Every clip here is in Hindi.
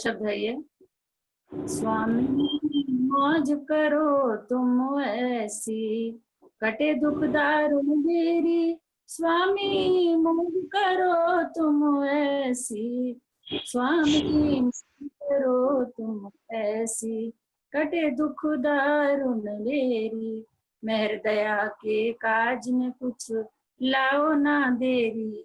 शब्द है ये। स्वामी मौज करो तुम ऐसी, कटे दुख दारुण बेरी। स्वामी मौज करो तुम ऐसी, स्वामी मौज करो तुम ऐसी, कटे दुख दारुण बेरी। मेहर दया के काज में कुछ लाओ ना देरी,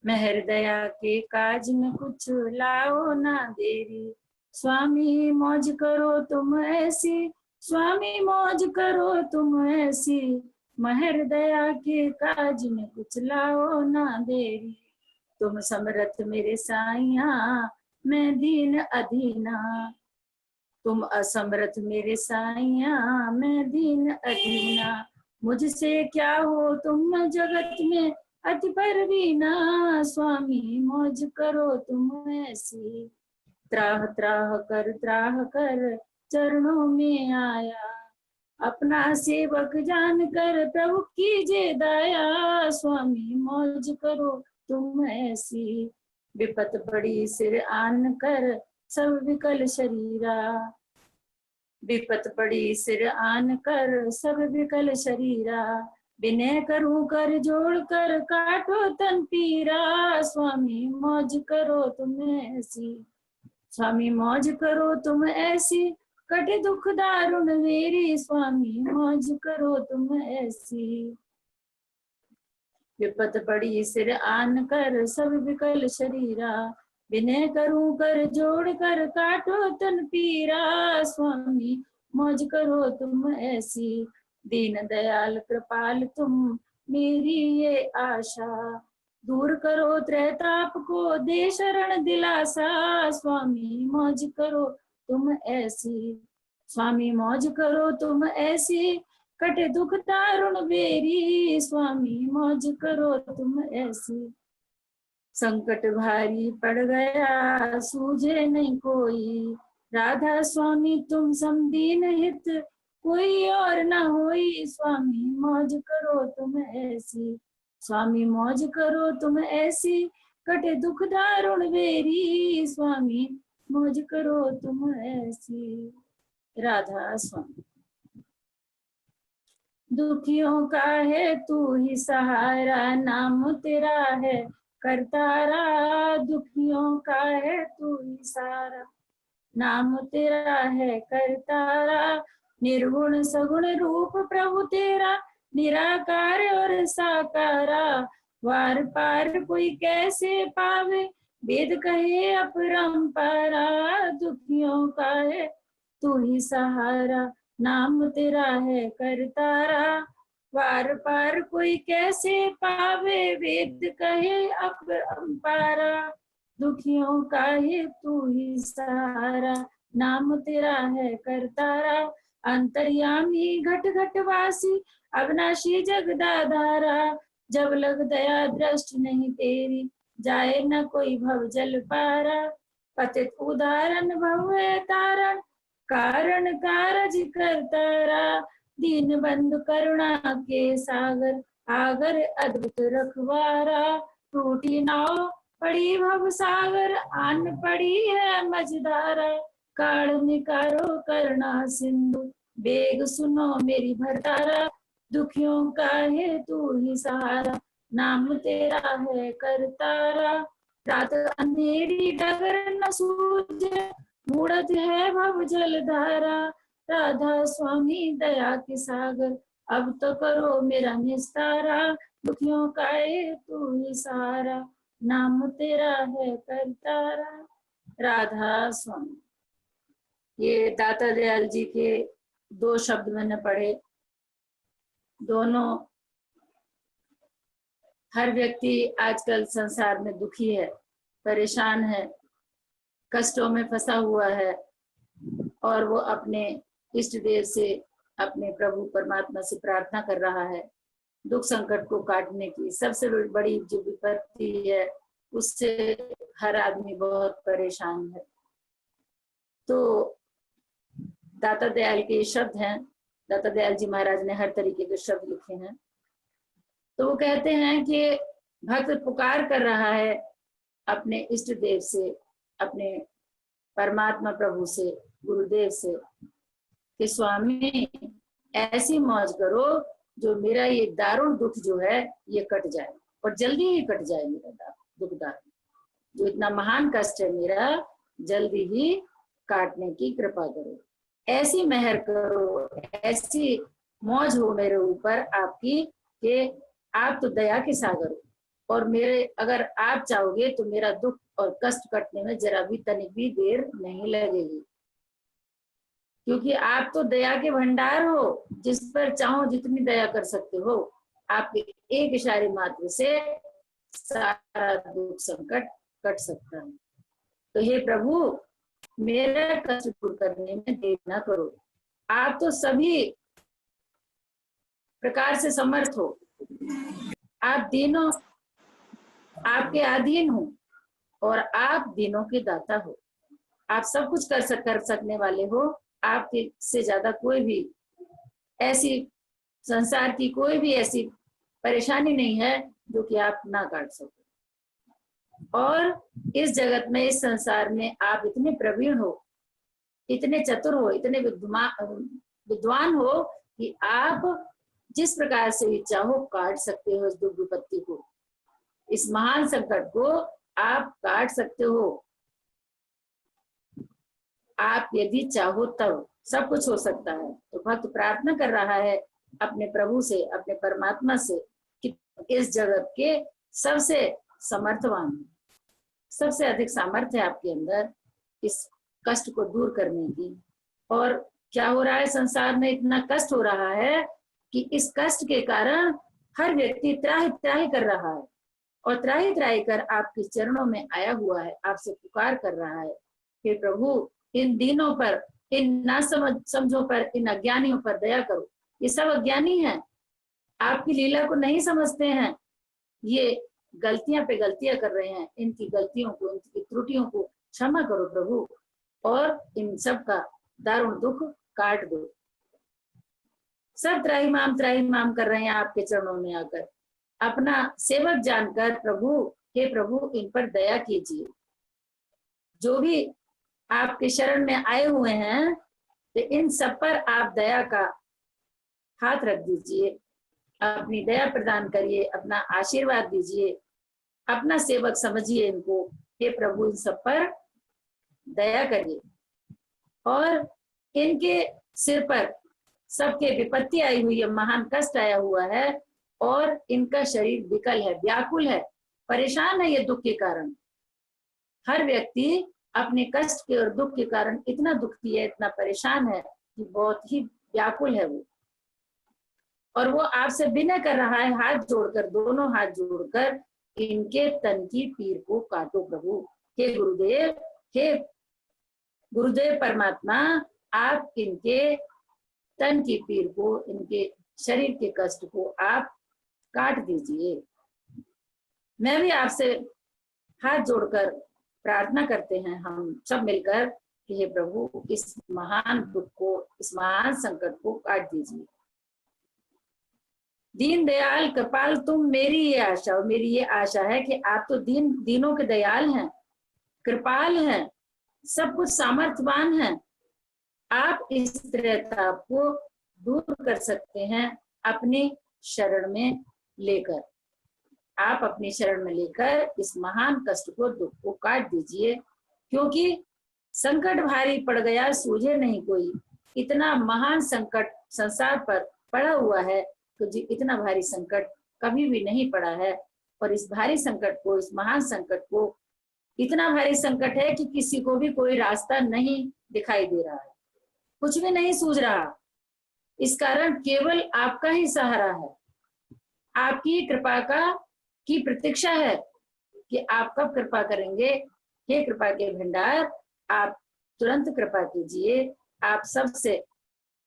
मेहर दया के काज में कुछ लाओ ना देरी। स्वामी मौज करो तुम ऐसी, स्वामी मौज करो तुम ऐसी, मेहर दया के काज में कुछ लाओ ना देरी। तुम समरथ मेरे साइया, मैं दीन अधीना, तुम असमर्थ मेरे साइया, मैं दीन अधीना। मुझसे क्या हो तुम जगत में अति परवीना। स्वामी मौज करो तुम ऐसी, त्राह त्राह कर चरणों में आया। अपना सेवक जान कर प्रभु कीजिए दया। स्वामी मौज करो तुम ऐसी, विपत बड़ी सिर आन कर सब विकल शरीरा। विपत पड़ी सिर आन कर सब विकल शरीरा। विनय करूं कर जोड़ कर काटो तन पीरा। स्वामी मौज करो तुम ऐसी, स्वामी मौज करो तुम ऐसी, कटे दुख दारुण मेरी। स्वामी मौज करो तुम ऐसी, विपत पड़ी सिर आन कर सब विकल शरीरा। विनय करूं कर जोड़ कर काटो तन पीरा। स्वामी मौज करो तुम ऐसी, दीन दयाल कृपाल तुम मेरी ये आशा। दूर करो त्रैताप को दे शरण दिलासा। स्वामी मौज करो तुम ऐसी, स्वामी मौज करो तुम ऐसी, कटे दुख दारुण बेरी। स्वामी मौज करो तुम ऐसी, संकट भारी पड़ गया सूझे नहीं कोई। राधा स्वामी तुम समदीन हित, कोई और न होई। स्वामी मौज करो तुम ऐसी, स्वामी मौज करो तुम ऐसी, कटे दुख दारुण बेरी। स्वामी मौज करो तुम ऐसी। राधा स्वामी। दुखियों का है तू ही सहारा, नाम तेरा है करतारा। दुखियों का है तू ही सहारा, नाम तेरा है करतारा। निर्गुण सगुण रूप प्रभु तेरा, निराकार और साकारा। वार पार कोई कैसे पावे, वेद कहे अपरंपारा। दुखियों का है तू ही सहारा, नाम तेरा है करतारा। वार पार कोई कैसे पावे, वेद कहे अपरंपारा। दुखियों का है तू ही सहारा, नाम तेरा है करतारा। अंतर्यामी घट घट वासी, अविनाशी जगदाधारा। जब लग दया दृष्टि नहीं तेरी, जाए न कोई भव जल पारा। पतित उदाहरण भव तारण, कारण कारज करतारा। दीन बंधु करुणा के सागर, आगर अद्भुत रखवारा। टूटी नाव पड़ी भव सागर, आन पड़ी है मझधारा। काल निकारो करुणा सिंधु, बेग सुनो मेरी भरतारा। दुखियों का है तू ही सहारा, नाम तेरा है करतारा। रात अंधेरी डगर न सूझे, मूढ़त है भव जल धारा। राधा स्वामी दया के सागर, अब तो करो मेरा निस्तारा। दुखियों का है तू ही सहारा, नाम तेरा है करतारा। राधा स्वामी। ये दाता दयाल जी के दो शब्द मैंने पढ़े। दोनों, हर व्यक्ति आजकल संसार में दुखी है, परेशान है, कष्टों में फंसा हुआ है, और वो अपने इष्ट देव से, अपने प्रभु परमात्मा से प्रार्थना कर रहा है दुख संकट को काटने की। सबसे बड़ी जो विपत्ति है उससे हर आदमी बहुत परेशान है। तो दाता दयाल के शब्द हैं, दाता दयाल जी महाराज ने हर तरीके के शब्द लिखे हैं। तो वो कहते हैं कि भक्त पुकार कर रहा है अपने इष्ट देव से, अपने परमात्मा प्रभु से, गुरुदेव से कि स्वामी ऐसी मौज करो जो मेरा ये दारुण दुख जो है ये कट जाए, और जल्दी ही कट जाए मेरा दुख दारुण, जो इतना महान कष्ट है मेरा जल्दी ही काटने की कृपा करो। ऐसी मेहर करो, ऐसी मौज हो मेरे ऊपर आपकी कि आप तो दया के सागर हो, और मेरे अगर आप चाहोगे तो मेरा दुख और कष्ट कटने में जरा भी तनिक भी देर नहीं लगेगी, क्योंकि आप तो दया के भंडार हो, जिस पर चाहो जितनी दया कर सकते हो। आपके एक इशारे मात्र से सारा दुख संकट कट सकता है। तो हे प्रभु मेरा कष्ट दूर करने में देर न करो। आप तो सभी प्रकार से समर्थ हो, आप तीनों आपके अधीन हो, और आप दिनों के दाता हो। आप सब कुछ कर सकने वाले हो। आपके से ज्यादा कोई भी ऐसी संसार की कोई भी ऐसी परेशानी नहीं है जो कि आप ना काट सको। और इस जगत में, इस संसार में आप इतने प्रवीण हो, इतने चतुर हो, इतने विद्वान हो कि आप जिस प्रकार से भी चाहो काट सकते हो इस दुख विपत्ति को, इस महान संकट को आप काट सकते हो। आप यदि चाहो तब सब कुछ हो सकता है। तो भक्त प्रार्थना कर रहा है अपने प्रभु से, अपने परमात्मा से कि इस जगत के सबसे समर्थवान, सबसे अधिक सामर्थ्य है आपके अंदर इस कष्ट को दूर करने की। और क्या हो रहा है संसार में, इतना कष्ट हो रहा है कि इस कष्ट के कारण हर व्यक्ति त्राहि त्राहि कर रहा है, और त्राहि त्राहि कर आपके चरणों में आया हुआ है, आपसे पुकार कर रहा है हे प्रभु इन दीनों पर, इन ना समझों पर, इन अज्ञानियों पर दया करो। ये सब अज्ञानी हैं, आपकी लीला को नहीं समझते हैं, ये गलतियां पे गलतियां कर रहे हैं। इनकी गलतियों को, इनकी त्रुटियों को क्षमा करो प्रभु, और इन सब का दारुण दुख काट दो। सब त्राहिमाम कर रहे हैं आपके चरणों में आकर, अपना सेवक जानकर प्रभु, हे प्रभु इन पर दया कीजिए। जो भी आपके शरण में आए हुए हैं तो इन सब पर आप दया का हाथ रख दीजिए, अपनी दया प्रदान करिए, अपना आशीर्वाद दीजिए, अपना सेवक समझिए इनको। हे प्रभु इन सब पर दया करिए, और इनके सिर पर सबके विपत्ति आई हुई है, महान कष्ट आया हुआ है, और इनका शरीर विकल है, व्याकुल है, परेशान है ये दुख के कारण। हर व्यक्ति अपने कष्ट के और दुख के कारण इतना दुखी है, इतना परेशान है कि बहुत ही व्याकुल है वो, और वो आपसे विनय कर रहा है, हाथ जोड़कर, दोनों हाथ जोड़कर इनके तन की पीर को काटो प्रभु। हे गुरुदेव परमात्मा, आप इनके तन की पीर को, इनके शरीर के कष्ट को आप काट दीजिए। मैं भी आपसे हाथ जोड़कर प्रार्थना करते हैं हम सब मिलकर कि हे प्रभु इस महान दुख को, इस महान संकट को काट दीजिए। दीन दयाल कृपाल तुम, मेरी ये आशा, और मेरी ये आशा है कि आप तो दीनों के दयाल हैं, कृपाल हैं, सब कुछ सामर्थ्यवान हैं। आप इस तरह को दूर कर सकते हैं अपनी शरण में लेकर। आप अपनी शरण में लेकर इस महान कष्ट को, दुख को काट दीजिए, क्योंकि संकट भारी पड़ गया सूझे नहीं कोई। इतना महान संकट संसार पर पड़ा हुआ है तो जी इतना भारी संकट कभी भी नहीं पड़ा है। और इस भारी संकट को, इस महान संकट को, इतना भारी संकट है कि किसी को भी कोई रास्ता नहीं दिखाई दे रहा है, कुछ भी नहीं सूझ रहा। इस कारण केवल आपका ही सहारा है, आपकी कृपा की प्रतीक्षा है कि आप कब कृपा करेंगे। हे कृपा के भंडार, आप तुरंत कृपा कीजिए। आप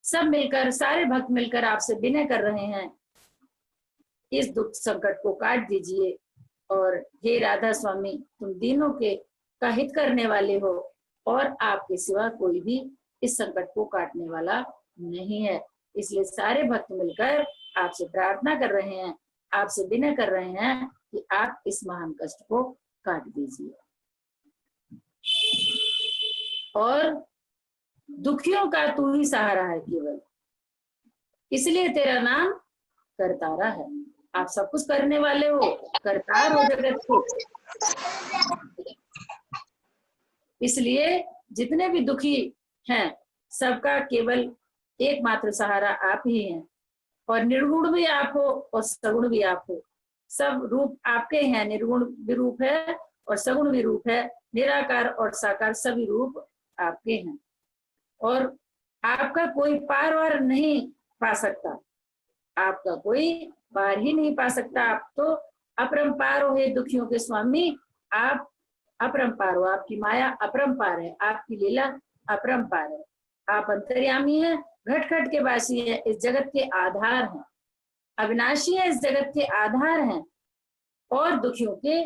सब मिलकर, सारे भक्त मिलकर आपसे विनय कर रहे हैं, इस दुख संकट को काट दीजिए। और हे राधा स्वामी, तुम दीनों के का हित करने वाले हो, और आपके सिवा कोई भी इस संकट को काटने वाला नहीं है। इसलिए सारे भक्त मिलकर आपसे प्रार्थना कर रहे हैं, आपसे विनय कर रहे हैं कि आप इस महान कष्ट को काट दीजिए। और दुखियों का तू ही सहारा है केवल, इसलिए तेरा नाम करतारा है। आप सब कुछ करने वाले हो, करतार हो जगत के, इसलिए जितने भी दुखी हैं सबका केवल एकमात्र सहारा आप ही हैं। और निर्गुण भी आप हो और सगुण भी आप हो, सब रूप आपके हैं। निर्गुण भी रूप है और सगुण भी रूप है, निराकार और साकार सभी रूप आपके हैं। और आपका कोई पार वार नहीं पा सकता, आपका कोई पार ही नहीं पा सकता। आप तो अपरंपार हो हे दुखियों के स्वामी, आप अपरंपार हो, आपकी माया अपरंपार है, आपकी लीला अपरंपार है। आप अंतर्यामी हैं, घट घट के वासी हैं, इस जगत के आधार हैं, अविनाशी है, इस जगत के आधार हैं और दुखियों के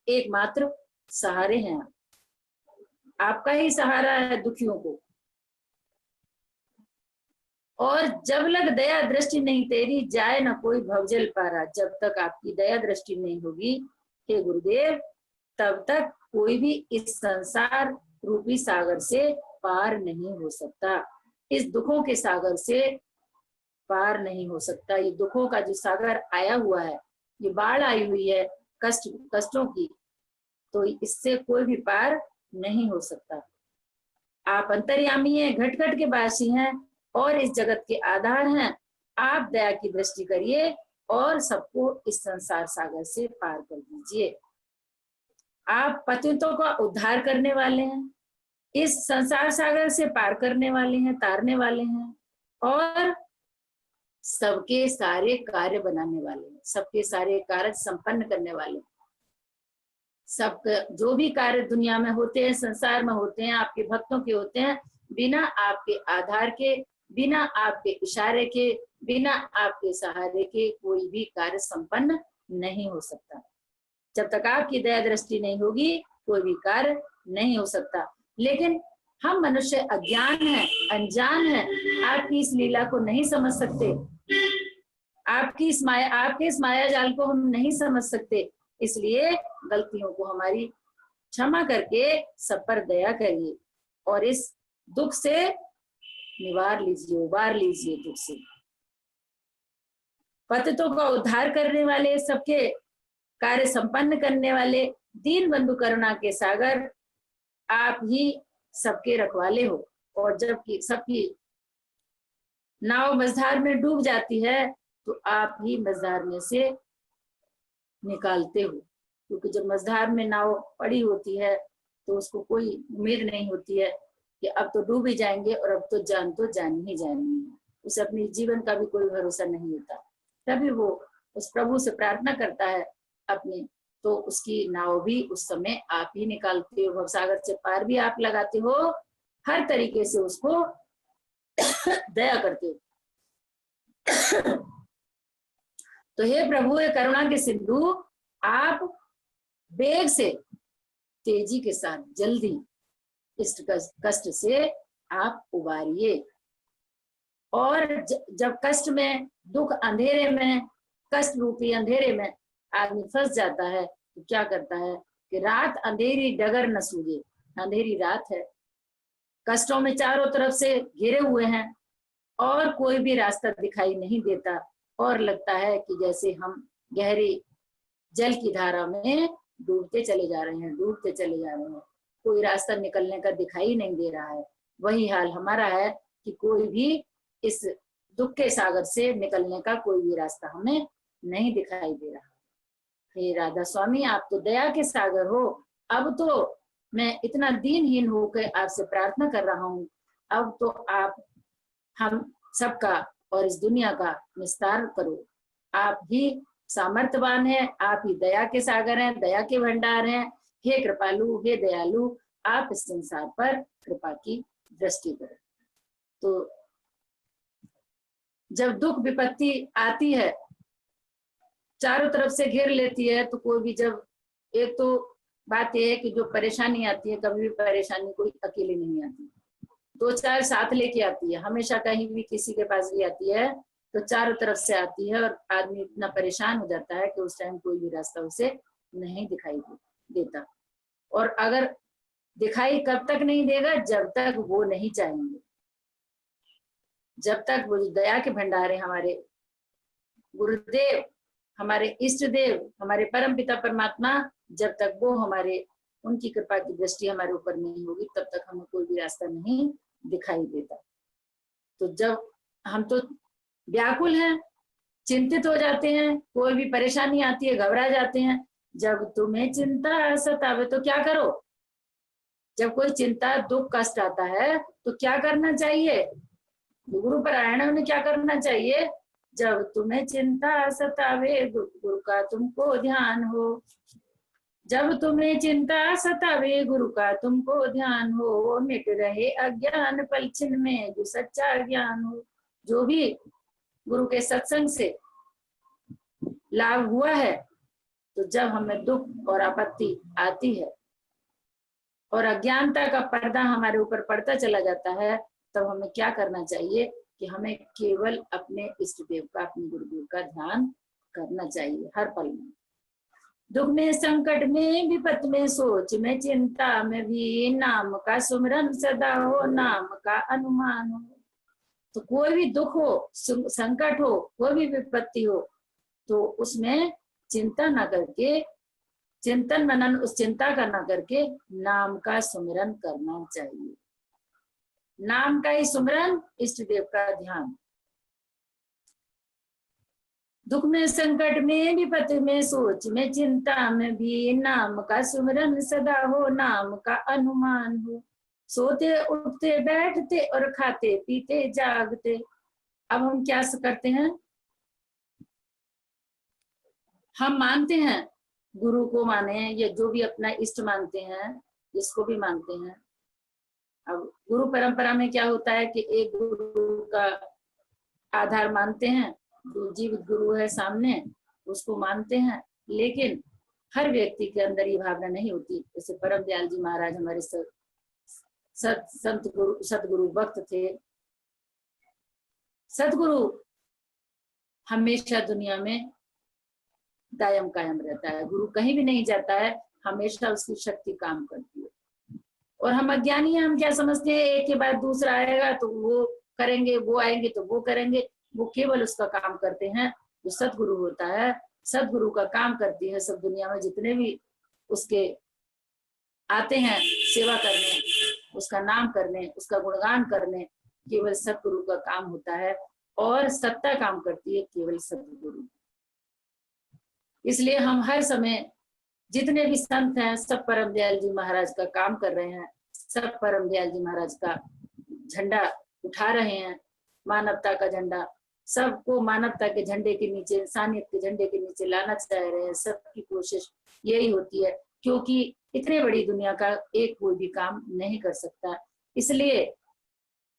एकमात्र सहारे हैं। आपका ही सहारा है दुखियों को। और जब लग दया दृष्टि नहीं तेरी, जाए न कोई भवजल पारा। जब तक आपकी दया दृष्टि नहीं होगी हे गुरुदेव, तब तक कोई भी इस संसार रूपी सागर से पार नहीं हो सकता, इस दुखों के सागर से पार नहीं हो सकता। ये दुखों का जो सागर आया हुआ है, ये बाढ़ आई हुई है कष्टों की, तो इससे कोई भी पार नहीं हो सकता। आप अंतर्यामी हैं, घट घट के वासी हैं और इस जगत के आधार हैं। आप दया की दृष्टि करिए और सबको इस संसार सागर से पार कर दीजिए। आप पतितों का उद्धार करने वाले हैं, इस संसार सागर से पार करने वाले हैं, तारने वाले हैं और सबके सारे कार्य बनाने वाले हैं, सबके सारे कार्य संपन्न करने वाले हैं। सब जो भी कार्य दुनिया में होते हैं, संसार में होते हैं, आपके भक्तों के होते हैं, बिना आपके आधार के, बिना आपके इशारे के, बिना आपके सहारे के कोई भी कार्य संपन्न नहीं हो सकता। जब तक आपकी दया दृष्टि नहीं होगी कोई भी कार्य नहीं हो सकता। लेकिन हम मनुष्य अज्ञान है, अनजान है, आपकी इस लीला को नहीं समझ सकते, आपके इस माया जाल को हम नहीं समझ सकते। इसलिए गलतियों को हमारी क्षमा करके सब पर दया करिए और इस दुख से निवार लीजिए, उबार लीजिए दुख से। पतितों का उद्धार करने वाले, सबके कार्य संपन्न करने वाले, दीन बंधु करुणा के सागर, आप ही सबके रखवाले हो। और जबकि सबकी नाव मझधार में डूब जाती है तो आप ही मझधार में से निकालते हो, क्योंकि जब मझधार में नाव पड़ी होती है तो उसको कोई उम्मीद नहीं होती है कि अब तो डूब ही जाएंगे और अब तो जानी ही जानी है। उसे अपने जीवन का भी कोई भरोसा नहीं होता, तभी वो उस प्रभु से प्रार्थना करता है अपने, तो उसकी नाव भी उस समय आप ही निकालते हो, भवसागर से पार भी आप लगाते हो, हर तरीके से उसको दया करते हो। तो हे प्रभु, हे करुणा के सिंधु, आप वेग से, तेजी के साथ, जल्दी इस कष्ट से आप उबारिए। और जब कष्ट में, दुख अंधेरे में, कष्ट रूपी अंधेरे में आदमी फंस जाता है तो क्या करता है कि रात अंधेरी डगर न सूझे, अंधेरी रात है, कष्टों में चारों तरफ से घिरे हुए हैं और कोई भी रास्ता दिखाई नहीं देता और लगता है कि जैसे हम गहरी जल की धारा में डूबते चले जा रहे हैं, डूबते चले जा रहे हैं, कोई रास्ता निकलने का दिखाई नहीं दे रहा है। वही हाल हमारा है कि कोई भी इस दुख के सागर से निकलने का कोई भी रास्ता हमें नहीं दिखाई दे रहा। हे राधा स्वामी, आप तो दया के सागर हो, अब तो मैं इतना दीनहीन होकर आपसे प्रार्थना कर रहा हूँ, अब तो आप हम सबका और इस दुनिया का विस्तार करो। आप ही सामर्थ्यवान है, आप ही दया के सागर हैं, दया के भंडार हैं। हे कृपालु, हे दयालु, आप इस संसार पर कृपा की दृष्टि करें। तो जब दुख विपत्ति आती है, चारों तरफ से घेर लेती है, तो कोई भी, जब एक तो बात यह है कि जो परेशानी आती है, कभी भी परेशानी कोई अकेले नहीं आती, दो चार साथ लेके आती है, हमेशा कहीं भी किसी के पास भी आती है तो चारों तरफ से आती है और आदमी इतना परेशान हो जाता है कि उस टाइम कोई भी रास्ता उसे नहीं दिखाई देता। और अगर दिखाई कब तक नहीं देगा? जब तक वो नहीं चाहेंगे, जब तक वो दया के भंडारे हमारे गुरुदेव, हमारे इष्ट देव, हमारे परम पिता परमात्मा, जब तक वो हमारे उनकी कृपा की दृष्टि हमारे ऊपर नहीं होगी, तब तक हमें कोई भी रास्ता नहीं दिखाई देता। तो जब हम तो व्याकुल हैं, चिंतित हो जाते हैं, कोई भी परेशानी आती है घबरा जाते हैं। जब तुम्हें चिंता सतावे तो क्या करो? जब कोई चिंता दुख कष्ट आता है तो क्या करना चाहिए? गुरु परायण में क्या करना चाहिए? जब तुम्हें चिंता सतावे गुरु का तुमको ध्यान हो, जब तुम्हें चिंता सतावे गुरु का तुमको ध्यान हो, मिट रहे अज्ञान पल छिन में जो सच्चा ज्ञान हो। जो भी गुरु के सत्संग से लाभ हुआ है, तो जब हमें दुख और आपत्ति आती है और अज्ञानता का पर्दा हमारे ऊपर पड़ता चला जाता है, तब हमें क्या करना चाहिए कि हमें केवल अपने इष्ट देव का, अपने गुरुदेव का ध्यान करना चाहिए हर पल में। दुख में, संकट में, विपत में, सोच में, चिंता में भी नाम का सुमिरन सदा हो, नाम का अनुमान हो। तो कोई भी दुख हो, संकट हो, कोई भी विपत्ति हो, तो उसमें चिंता न करके, चिंतन मनन उस चिंता का न करके नाम का सुमिरन करना चाहिए। नाम का ही सुमिरन, इष्ट देव का ध्यान। दुख में, संकट में, विपत्ति में, सोच में, चिंता में भी नाम का सुमिरन सदा हो, नाम का अनुमान हो। सोते उठते बैठते और खाते पीते जागते, अब हम क्या करते हैं? हम मानते हैं, गुरु को माने या जो भी अपना इष्ट मानते हैं, जिसको भी मानते हैं। अब गुरु परंपरा में क्या होता है कि एक गुरु का आधार मानते हैं, जीवित गुरु है सामने, उसको मानते हैं, लेकिन हर व्यक्ति के अंदर ये भावना नहीं होती। जैसे परम दयाल जी महाराज हमारे सतगुरु भक्त थे। सतगुरु हमेशा दुनिया में दायम कायम रहता है, गुरु कहीं भी नहीं जाता है, हमेशा उसकी शक्ति काम करती है। और हम अज्ञानी हैं, हम क्या समझते हैं एक के बाद दूसरा आएगा तो वो करेंगे, वो आएंगे तो वो करेंगे। वो केवल उसका काम करते हैं जो सतगुरु होता है, सतगुरु का काम करती है। सब दुनिया में जितने भी उसके आते हैं सेवा करने, उसका नाम करने, उसका गुणगान करने, केवल सतगुरु का काम होता है। और सत्ता काम करती है केवल सतगुरु। इसलिए हम हर समय जितने भी संत हैं, सब परम दयाल जी महाराज का काम कर रहे हैं, सब परम दयाल जी महाराज का झंडा उठा रहे हैं, मानवता का झंडा। सबको मानवता के झंडे के नीचे, इंसानियत के झंडे के नीचे लाना चाह रहे हैं। सबकी कोशिश यही होती है, क्योंकि इतने बड़ी दुनिया का एक कोई भी काम नहीं कर सकता। इसलिए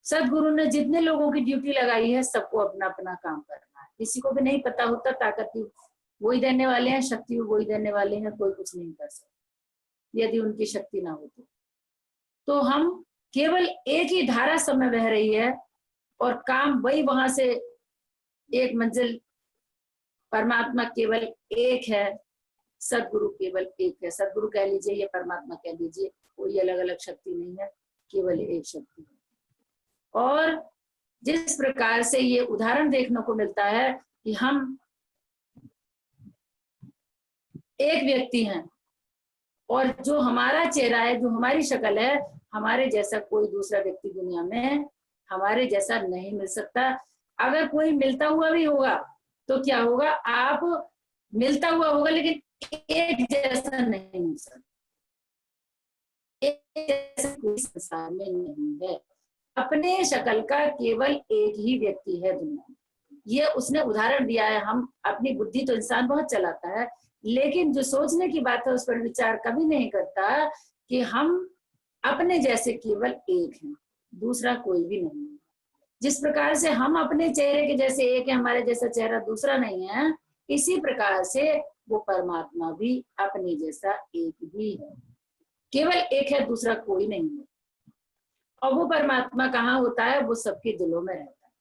सदगुरु ने जितने लोगों की ड्यूटी लगाई है, सबको अपना अपना काम करना है। किसी को भी नहीं पता होता, ताकत वही देने वाले हैं, शक्ति वही देने वाले हैं, कोई कुछ नहीं कर सकता यदि उनकी शक्ति ना हो तो हम केवल एक ही धारा समय बह रही है और काम वही, वहां से एक मंजिल। परमात्मा केवल एक है, सदगुरु केवल एक है। सदगुरु कह लीजिए या परमात्मा कह लीजिए, कोई अलग अलग शक्ति नहीं है, केवल एक शक्ति है। और जिस प्रकार से ये उदाहरण देखने को मिलता है कि हम एक व्यक्ति हैं और जो हमारा चेहरा है, जो हमारी शक्ल है, हमारे जैसा कोई दूसरा व्यक्ति दुनिया में हमारे जैसा नहीं मिल सकता। अगर कोई मिलता हुआ भी होगा तो क्या होगा? आप मिलता हुआ होगा लेकिन एक जैसा नहीं मिल सकता। एक जैसा कोई संसार में नहीं है। अपने शक्ल का केवल एक ही व्यक्ति है दुनिया में। ये उसने उदाहरण दिया है। हम अपनी बुद्धि तो इंसान बहुत चलाता है, लेकिन जो सोचने की बात है उस पर विचार कभी नहीं करता कि हम अपने जैसे केवल एक हैं, दूसरा कोई भी नहीं है। जिस प्रकार से हम अपने चेहरे के जैसे एक है, हमारे जैसा चेहरा दूसरा नहीं है, इसी प्रकार से वो परमात्मा भी अपने जैसा एक ही है, केवल एक है, दूसरा कोई नहीं है। और वो परमात्मा कहाँ होता है? वो सबके दिलों में रहता है,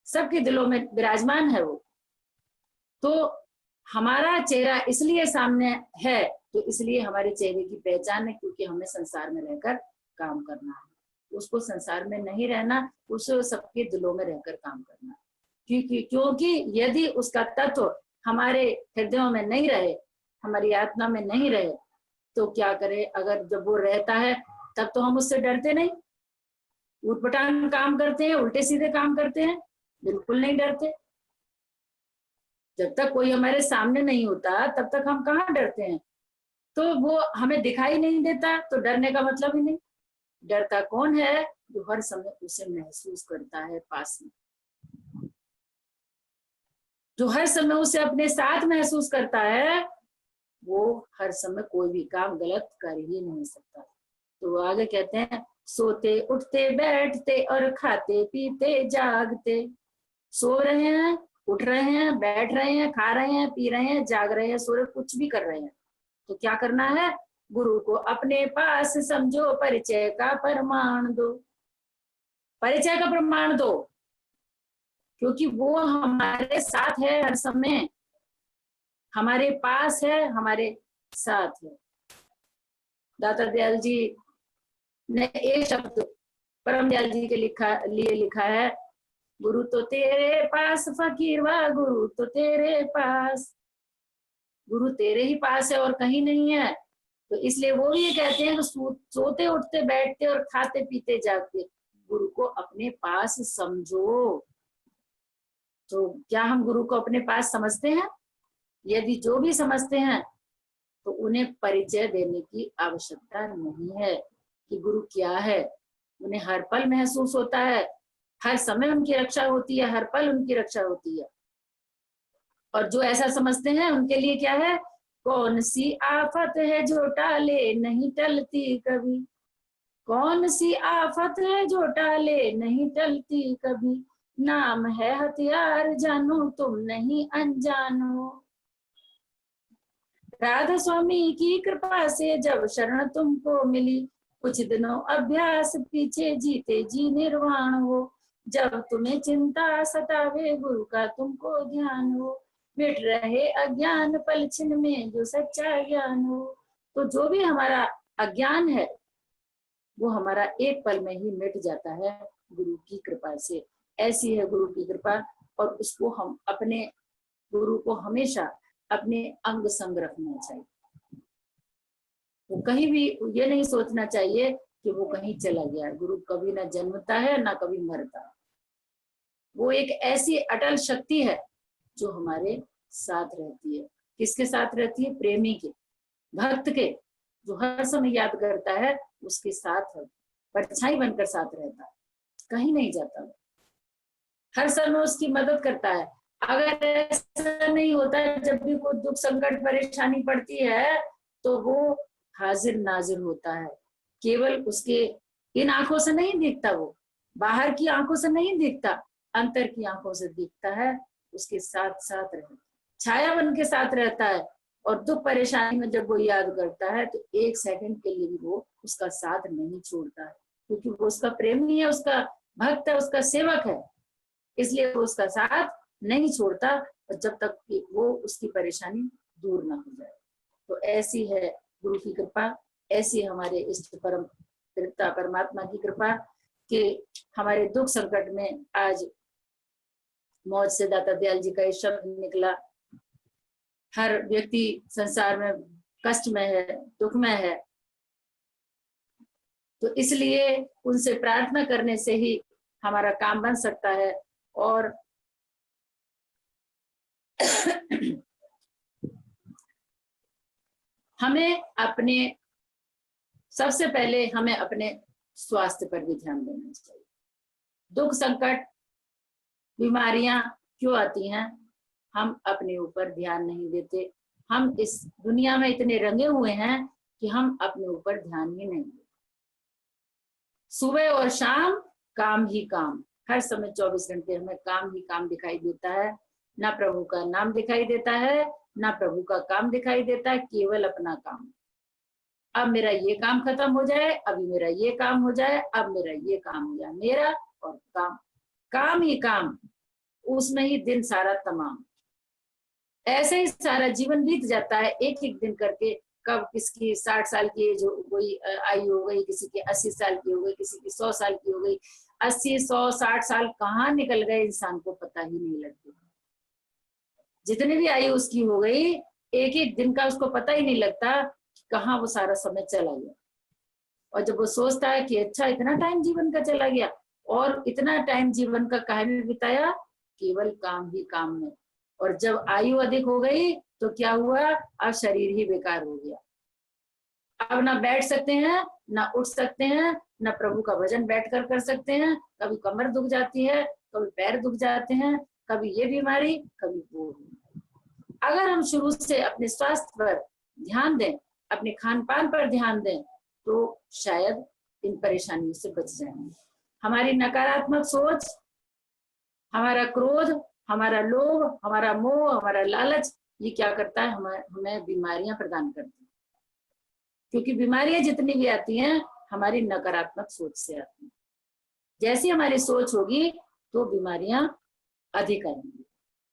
सबके दिलों में विराजमान है वो। तो हमारा चेहरा इसलिए सामने है तो इसलिए हमारे चेहरे की पहचान है, क्योंकि हमें संसार में रहकर काम करना है। उसको संसार में नहीं रहना, उसे सबके दिलों में रहकर काम करना। क्योंकि यदि उसका तत्व हमारे हृदयों में नहीं रहे, हमारी आत्मा में नहीं रहे, तो क्या करे? अगर जब वो रहता है तब तो हम उससे डरते नहीं, उटपटांग काम करते हैं, उल्टे सीधे काम करते हैं, बिल्कुल नहीं डरते। जब तक कोई हमारे सामने नहीं होता तब तक हम कहाँ डरते हैं? तो वो हमें दिखाई नहीं देता तो डरने का मतलब ही नहीं। डरता कौन है? जो हर समय उसे महसूस करता है पास में, जो हर समय उसे अपने साथ महसूस करता है, वो हर समय कोई भी काम गलत कर ही नहीं सकता। तो आगे कहते हैं, सोते उठते बैठते और खाते पीते जागते। सो रहे हैं, उठ रहे हैं, बैठ रहे हैं, खा रहे हैं, पी रहे हैं, जाग रहे हैं, सो रहे, कुछ भी कर रहे हैं, तो क्या करना है? गुरु को अपने पास समझो, परिचय का प्रमाण दो। परिचय का प्रमाण दो, क्योंकि वो हमारे साथ है, हर समय हमारे पास है, हमारे साथ है। दाता दयाल जी ने एक शब्द परम दयाल जी के लिए लिखा है, गुरु तो तेरे पास फकीर वा गुरु तो तेरे पास। गुरु तेरे ही पास है और कहीं नहीं है। तो इसलिए वो ये कहते हैं कि सोते उठते बैठते और खाते पीते जागते गुरु को अपने पास समझो। तो क्या हम गुरु को अपने पास समझते हैं? यदि जो भी समझते हैं तो उन्हें परिचय देने की आवश्यकता नहीं है कि गुरु क्या है। उन्हें हर पल महसूस होता है, हर समय उनकी रक्षा होती है, हर पल उनकी रक्षा होती है। और जो ऐसा समझते हैं उनके लिए क्या है? कौन सी आफत है जो टाले नहीं टलती कभी। कौन सी आफत है जो टाले नहीं टलती कभी। नाम है हथियार जानो तुम नहीं अनजानो। राधा स्वामी की कृपा से जब शरण तुमको मिली, कुछ दिनों अभ्यास पीछे जीते जी निर्वाण हो। जब तुम्हें चिंता सतावे गुरु का तुमको ध्यान हो, मिट रहे अज्ञान पल छिन में जो सच्चा ज्ञान हो। तो जो भी हमारा अज्ञान है वो हमारा एक पल में ही मिट जाता है गुरु की कृपा से। ऐसी है गुरु की कृपा। और उसको हम अपने गुरु को हमेशा अपने अंग संग रखना चाहिए। वो कहीं भी ये नहीं सोचना चाहिए कि वो कहीं चला गया। गुरु कभी ना जन्मता है ना कभी मरता। वो एक ऐसी अटल शक्ति है जो हमारे साथ रहती है। किसके साथ रहती है? प्रेमी के, भक्त के, जो हर समय याद करता है उसके साथ है, परछाई बनकर साथ रहता है, कहीं नहीं जाता। हर समय उसकी मदद करता है। अगर ऐसा नहीं होता, जब भी कोई दुख संकट परेशानी पड़ती है तो वो हाजिर नाजिर होता है। केवल उसके इन आंखों से नहीं दिखता, वो बाहर की आंखों से नहीं दिखता, अंतर की आंखों से दिखता है। उसके साथ साथ रहता, छाया बन के साथ रहता है। और दुख परेशानी में जब वो याद करता है तो एक सेकंड के लिए भी वो उसका साथ नहीं छोड़ता है, क्योंकि वो उसका प्रेमी है, उसका भक्त है, उसका सेवक है। इसलिए वो उसका साथ नहीं छोड़ता और जब तक कि वो उसकी परेशानी दूर ना हो जाए। तो ऐसी है गुरु की कृपा, ऐसी हमारे इष्ट परम पिता परमात्मा की कृपा कि हमारे दुख संकट में आज मौज से दाता दयाल जी का ये शब्द निकला। हर व्यक्ति संसार में कष्ट में है, दुख में है, तो इसलिए उनसे प्रार्थना करने से ही हमारा काम बन सकता है। और हमें अपने सबसे पहले हमें अपने स्वास्थ्य पर भी ध्यान देना चाहिए। दुख संकट बीमारियां क्यों आती हैं? हम अपने ऊपर ध्यान नहीं देते। हम इस दुनिया में इतने रंगे हुए हैं कि हम अपने ऊपर ध्यान ही नहीं देते। सुबह और शाम काम ही काम, हर समय 24 घंटे हमें काम ही काम दिखाई देता है। ना प्रभु का नाम दिखाई देता है, ना प्रभु का काम दिखाई देता है, केवल अपना काम। अब मेरा ये काम खत्म हो जाए, अभी मेरा ये काम हो जाए, अब मेरा ये काम हो जाए, मेरा और काम, काम ही काम, उसमें ही दिन सारा तमाम। ऐसे ही सारा जीवन बीत जाता है, एक एक दिन करके कब किसकी 60 साल की एज हो गई, आयु हो गई, किसी की 80 साल की हो गई, किसी की 100 साल की हो गई। 80, 100, 60 साल कहाँ निकल गए इंसान को पता ही नहीं लगता। जितनी भी आयु उसकी हो गई, एक एक दिन का उसको पता ही नहीं लगता कि कहाँ वो सारा समय चला गया। और जब वो सोचता है कि अच्छा इतना टाइम जीवन का चला गया, और इतना टाइम जीवन का काहे में बिताया, केवल काम ही काम में। और जब आयु अधिक हो गई तो क्या हुआ, अब शरीर ही बेकार हो गया। अब ना बैठ सकते हैं, ना उठ सकते हैं, ना प्रभु का भजन बैठकर कर सकते हैं। कभी कमर दुख जाती है, कभी पैर दुख जाते हैं, कभी ये बीमारी, कभी वो बीमारी। अगर हम शुरू से अपने स्वास्थ्य पर ध्यान दें, अपने खान पान पर ध्यान दें, तो शायद इन परेशानियों से बच जाएंगे। हमारी नकारात्मक सोच, हमारा क्रोध, हमारा लोभ, हमारा मोह, हमारा लालच, ये क्या करता है, हमें बीमारियां प्रदान करती है। क्योंकि बीमारियां जितनी भी आती हैं हमारी नकारात्मक सोच से आती हैं। जैसी हमारी सोच होगी तो बीमारियां अधिक आएंगी।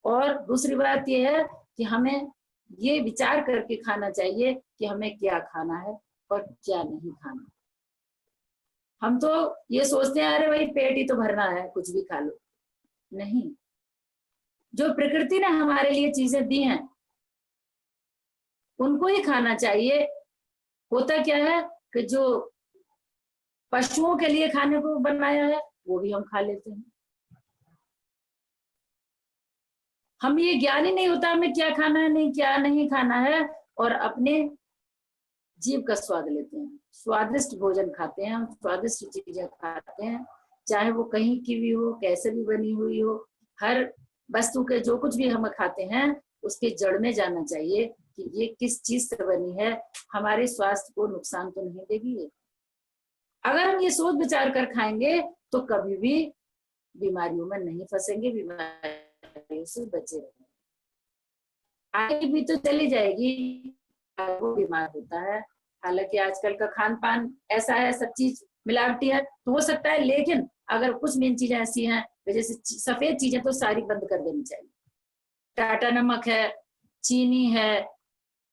और दूसरी बात यह है कि हमें ये विचार करके खाना चाहिए कि हमें क्या खाना है और क्या नहीं खाना। हम तो ये सोचते हैं अरे भाई पेट ही तो भरना है, कुछ भी खा लो। नहीं, जो प्रकृति ने हमारे लिए चीजें दी हैं उनको ही खाना चाहिए। होता क्या है कि जो पशुओं के लिए खाने को बनाया है वो भी हम खा लेते हैं। हम ये ज्ञान ही नहीं होता हमें क्या खाना है, नहीं क्या नहीं खाना है, और अपने जीव का स्वाद लेते हैं। स्वादिष्ट भोजन खाते हैं, हम स्वादिष्ट चीजें खाते हैं, चाहे वो कहीं की भी हो, कैसे भी बनी हुई हो। हर वस्तु के जो कुछ भी हम खाते हैं उसके जड़ में जाना चाहिए कि ये किस चीज से बनी है, हमारे स्वास्थ्य को नुकसान तो नहीं देगी ये। अगर हम ये सोच विचार कर खाएंगे तो कभी भी बीमारियों में नहीं फंसेंगे, बीमारियों से बचे रहेंगे। आगे भी तो चली जाएगी, वो बीमार होता है। हालांकि आजकल का खान पान ऐसा है, सब चीज मिलावटी है, तो हो सकता है, लेकिन अगर कुछ मेन चीजें ऐसी हैं जैसे सफेद चीजें तो सारी बंद कर देनी चाहिए। टाटा नमक है, चीनी है,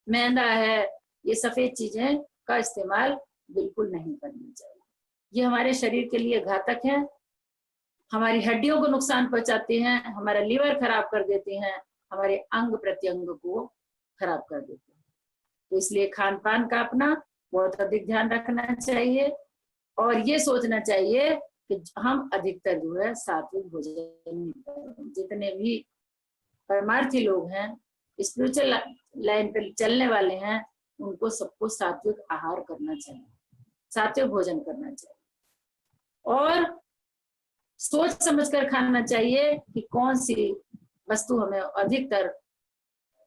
मैदा है, ये सफेद चीजें का इस्तेमाल बिल्कुल नहीं करना चाहिए। ये हमारे शरीर के लिए घातक है, हमारी हड्डियों को नुकसान पहुंचाते हैं, हमारा लीवर खराब कर देते हैं, हमारे अंग प्रत्यंग को खराब कर देते हैं। तो इसलिए खान पान का अपना बहुत अधिक ध्यान रखना चाहिए और ये सोचना चाहिए कि हम अधिकतर जो है सात्विक भोजन। जितने भी परमार्थी लोग हैं, स्पिरिचुअल लाइन पर चलने वाले हैं, उनको सबको सात्विक आहार करना चाहिए, सात्विक भोजन करना चाहिए और सोच समझकर खाना चाहिए कि कौन सी वस्तु हमें अधिकतर।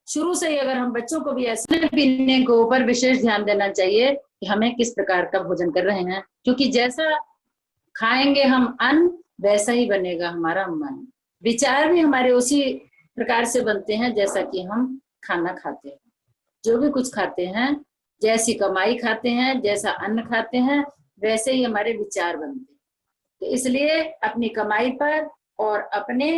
शुरू से ही अगर हम बच्चों को भी ऐसे पीने के ऊपर विशेष ध्यान देना चाहिए कि हमें किस प्रकार का भोजन कर रहे हैं, क्योंकि जैसा खाएंगे हम अन्न वैसा ही बनेगा हमारा मन। विचार भी हमारे उसी प्रकार से बनते हैं जैसा कि हम खाना खाते हैं। जो भी कुछ खाते हैं, जैसी कमाई खाते हैं, जैसा अन्न खाते हैं, वैसे ही हमारे विचार बनते हैं। तो इसलिए अपनी कमाई पर और अपने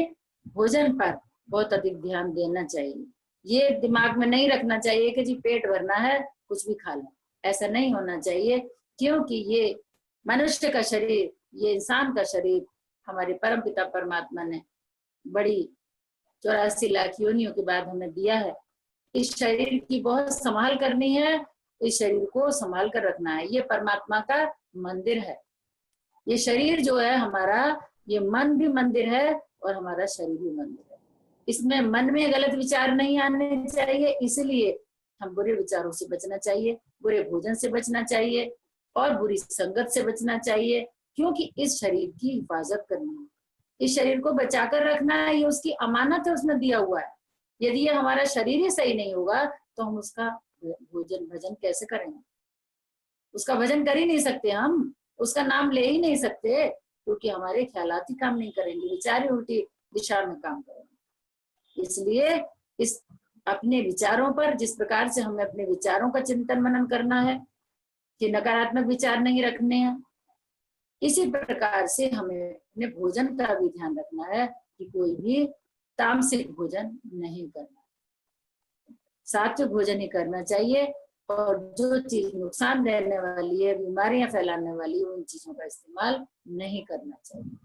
भोजन पर बहुत अधिक ध्यान देना चाहिए। ये दिमाग में नहीं रखना चाहिए कि जी पेट भरना है कुछ भी खा लो, ऐसा नहीं होना चाहिए। क्योंकि ये मनुष्य का शरीर, ये इंसान का शरीर हमारे परम पिता परमात्मा ने बड़ी 84 लाख योनियों के बाद हमें दिया है। इस शरीर की बहुत संभाल करनी है, इस शरीर को संभाल कर रखना है। ये परमात्मा का मंदिर है। ये शरीर जो है हमारा, ये मन भी मंदिर है और हमारा शरीर भी मंदिर है। इसमें मन में गलत विचार नहीं आने चाहिए, इसलिए हम बुरे विचारों से बचना चाहिए, बुरे भोजन से बचना चाहिए और बुरी संगत से बचना चाहिए। क्योंकि इस शरीर की हिफाजत करनी है, इस शरीर को बचाकर रखना है, ये उसकी अमानत है, उसने दिया हुआ है। यदि ये हमारा शरीर ही सही नहीं होगा तो हम उसका भोजन भजन कैसे करेंगे? उसका भजन कर ही नहीं सकते, हम उसका नाम ले ही नहीं सकते, क्योंकि हमारे ख्यालात ही काम नहीं करेंगे, विचार ही उल्टी दिशा में काम करेंगे। इसलिए इस अपने विचारों पर, जिस प्रकार से हमें अपने विचारों का चिंतन मनन करना है कि नकारात्मक विचार नहीं रखने हैं, इसी प्रकार से हमें अपने भोजन का भी ध्यान रखना है कि कोई भी तामसिक भोजन नहीं करना, सात्विक भोजन ही करना चाहिए। और जो चीज नुकसान देने वाली है, बीमारियां फैलाने वाली है, उन चीजों का इस्तेमाल नहीं करना चाहिए।